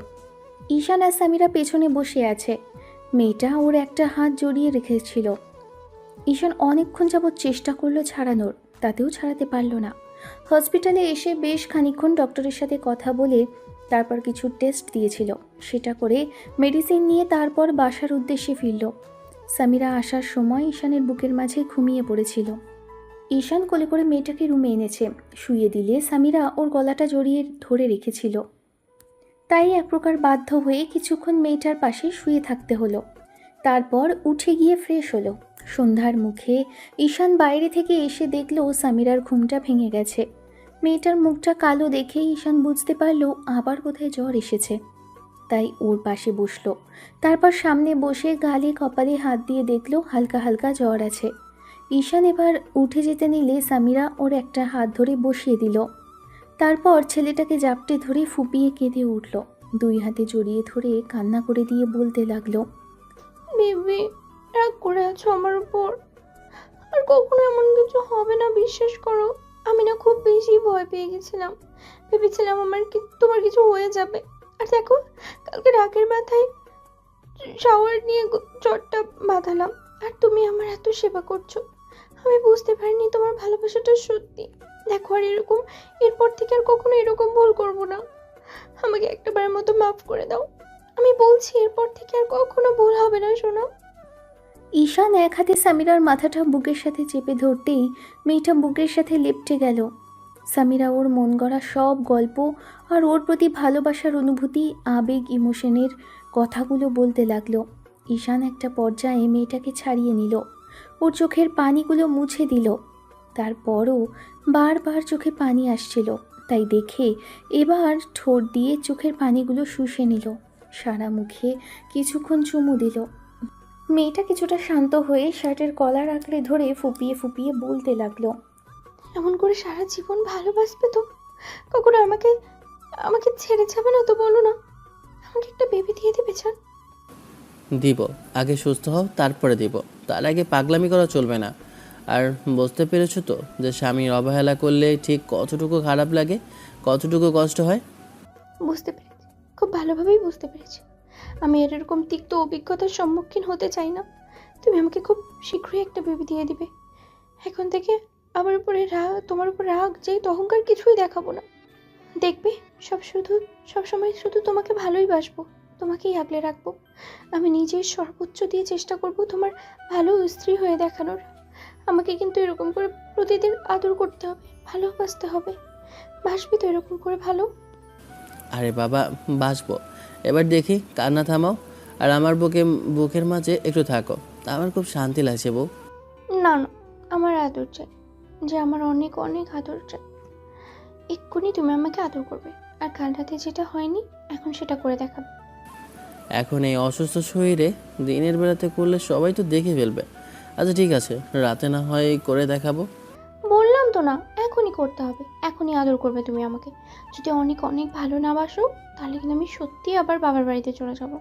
ঈশান আর সামিরা পেছনে বসে আছে। মেয়েটা ওর একটা হাত জড়িয়ে রেখেছিল। ঈশান অনেকক্ষণ যাবৎ চেষ্টা করলো ছাড়ানোর, তাতেও ছাড়াতে পারল না। হসপিটালে এসে বেশ খানিকক্ষণ ডক্টরের সাথে কথা বলে তারপর কিছু টেস্ট দিয়েছিল, সেটা করে মেডিসিন নিয়ে তারপর বাসার উদ্দেশ্যে ফিরল। সামিরা আসার সময় ঈশানের বুকের মাঝে ঘুমিয়ে পড়েছিল। ঈশান কোলে করে মেয়েটাকে রুমে এনেছে, শুইয়ে দিলে সামিরা ওর গলাটা জড়িয়ে ধরে রেখেছিল। তাই এক প্রকার বাধ্য হয়ে কিছুক্ষণ মেয়েটার পাশে শুয়ে থাকতে হলো। তারপর উঠে গিয়ে ফ্রেশ হলো। সন্ধ্যার মুখে ঈশান বাইরে থেকে এসে দেখলো সামিরার ঘুমটা ভেঙে গেছে। মেয়েটার মুখটা কালো দেখে ঈশান বুঝতে পারল আবার কোথায় জ্বর এসেছে। তাই ওর পাশে বসলো। তারপর সামনে বসে গালে কপালে হাত দিয়ে দেখলো হালকা হালকা জ্বর আছে। ঈশান এবার উঠে যেতে নিলে সামিরা ওর একটা হাত ধরে বসিয়ে দিল। তারপর ছেলেটাকে জাপটে ধরে ফুপিয়ে কেঁদে উঠল। দুই হাতে জড়িয়ে ধরে কান্না করে দিয়ে বলতে লাগলো, বেবি, রাগ করে আছো আমার উপর? আর কখনো এমন কিছু হবে না, বিশ্বাস করো। আমি না খুব বেশি ভয় পেয়ে গেছিলাম, ভেবেছিলাম তোমার কিছু হয়ে যাবে। আর দেখো, কালকে রাগের মাথায় শাওয়ার নিয়ে জ্বরটা বাঁধালাম, আর তুমি আমার এত সেবা করছো। আমি বুঝতে পারিনি তোমার ভালোবাসাটা সত্যি। দেখো, আর এরপর থেকে আর কখনো এরকম ভুল করবো না। আমাকে একটাবারের মতো মাফ করে দাও। আমি বলছি, এরপর থেকে আর কখনো ভুল হবে না, শোনো। ঈশান এক হাতে সামিরার মাথাটা বুকের সাথে চেপে ধরতেই মেয়েটা বুকের সাথে লেপটে গেল। সামিরা ওর মন গড়া সব গল্প আর ওর প্রতি ভালোবাসার অনুভূতি, আবেগ, ইমোশনের কথাগুলো বলতে লাগলো। ঈশান একটা পর্যায়ে মেয়েটাকে ছাড়িয়ে নিল, ওর চোখের পানিগুলো মুছে দিল। তারপরও বারবার চোখে পানি আসছিল, তাই দেখে এবার ঠোঁট দিয়ে চোখের পানিগুলো শুষে নিল। সারা মুখে কিছুক্ষণ চুমু দিল। মেয়েটা কিছুটা শান্ত হয়ে শার্টের কলার আঁকড়ে ধরে ফুপিয়ে ফুপিয়ে বলতে লাগলো, এমন করে সারা জীবন ভালোবাসবে তো? কখনো আমাকে ছেড়ে যাবে না তো? বলো না, আমাকে একটা বেবি দিয়ে দেবে চান? দিব, আগে সুস্থ হও তারপরে দিব, তার আগে পাগলামি করা চলবে না। আর বুঝতে পেরেছো তো যে স্বামীর অবহেলা করলে ঠিক কতটুকু খারাপ লাগে, কতটুকু কষ্ট হয়। বুঝতে পেরেছি, খুব ভালোভাবেই বুঝতে পেরেছি। আমি এরকম তিক্ত অভিজ্ঞতার সম্মুখীন হতে চাই না। তুমি আমাকে খুব শীঘ্রই একটা বেবি দিয়ে দিবে। এখন থেকে তোমার উপর রাগ, জেদ, অহংকার কিছুই দেখাবো না। দেখবে, সবসময় শুধু তোমাকে ভালোই বাসবো, তোমাকেই আগলে রাখবো। আমি নিজের সর্বোচ্চ দিয়ে চেষ্টা করব তোমার ভালো স্ত্রী হয়ে দেখানোর। আমাকে কিন্তু এরকম করে প্রতিদিন আদর করতে হবে, ভালোবাসতে হবে। বাসবি তো এরকম করে ভালো? আরে বাবা, বাসবো। এবার দেখি, কান্না থামাও আর আমার বুকের মাঝে একটু থাকো, আমার খুব শান্তি লাগছে বউ। না না, আমার আদর চাই, যে আমার অনেক অনেক আদর চাই। এক্ষুনি তুমি আমাকে আদর করবে, আর কাল রাতে যেটা হয়নি এখন সেটা করে দেখাবে। এখন এই অসুস্থ শরীরে দিনের বেলাতে করলে সবাই তো দেখে ফেলবে। আচ্ছা ঠিক আছে, রাতে না হয় করে দেখাবো। বললাম তো না, এখনই করতে হবে, এখনই আদর করবে তুমি আমাকে। যদি অনেক অনেক ভালো না বাসো, তাহলে কিন্তু আমি সত্যি আবার বাবার বাড়িতে চলে যাব।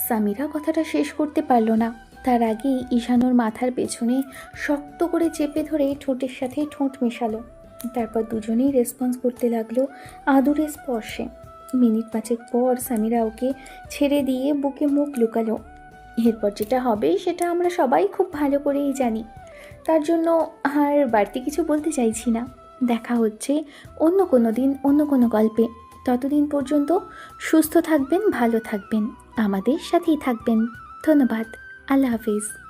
সামিরা কথাটা শেষ করতে পারল না। তার আগেই ঈশানোর মাথার পেছনে শক্ত করে চেপে ধরে ঠোঁটের সাথে ঠোঁট মেশালো। তারপর দুজনেই রেসপন্স করতে লাগলো আদুরে স্পর্শে। মিনিট 5 পর সামিরা ওকে ছেড়ে দিয়ে বুকে মুখ লুকালো। এরপর যেটা হবে সেটা আমরা সবাই খুব ভালো করেই জানি, তার জন্য আর বাড়তি কিছু বলতে চাইছি না। দেখা হচ্ছে অন্য কোনো দিন, অন্য কোনো গল্পে। ততদিন পর্যন্ত সুস্থ থাকবেন, ভালো থাকবেন। আমাদের সাথেই থাকবেন। ধন্যবাদ। আল্লাহ হাফিজ।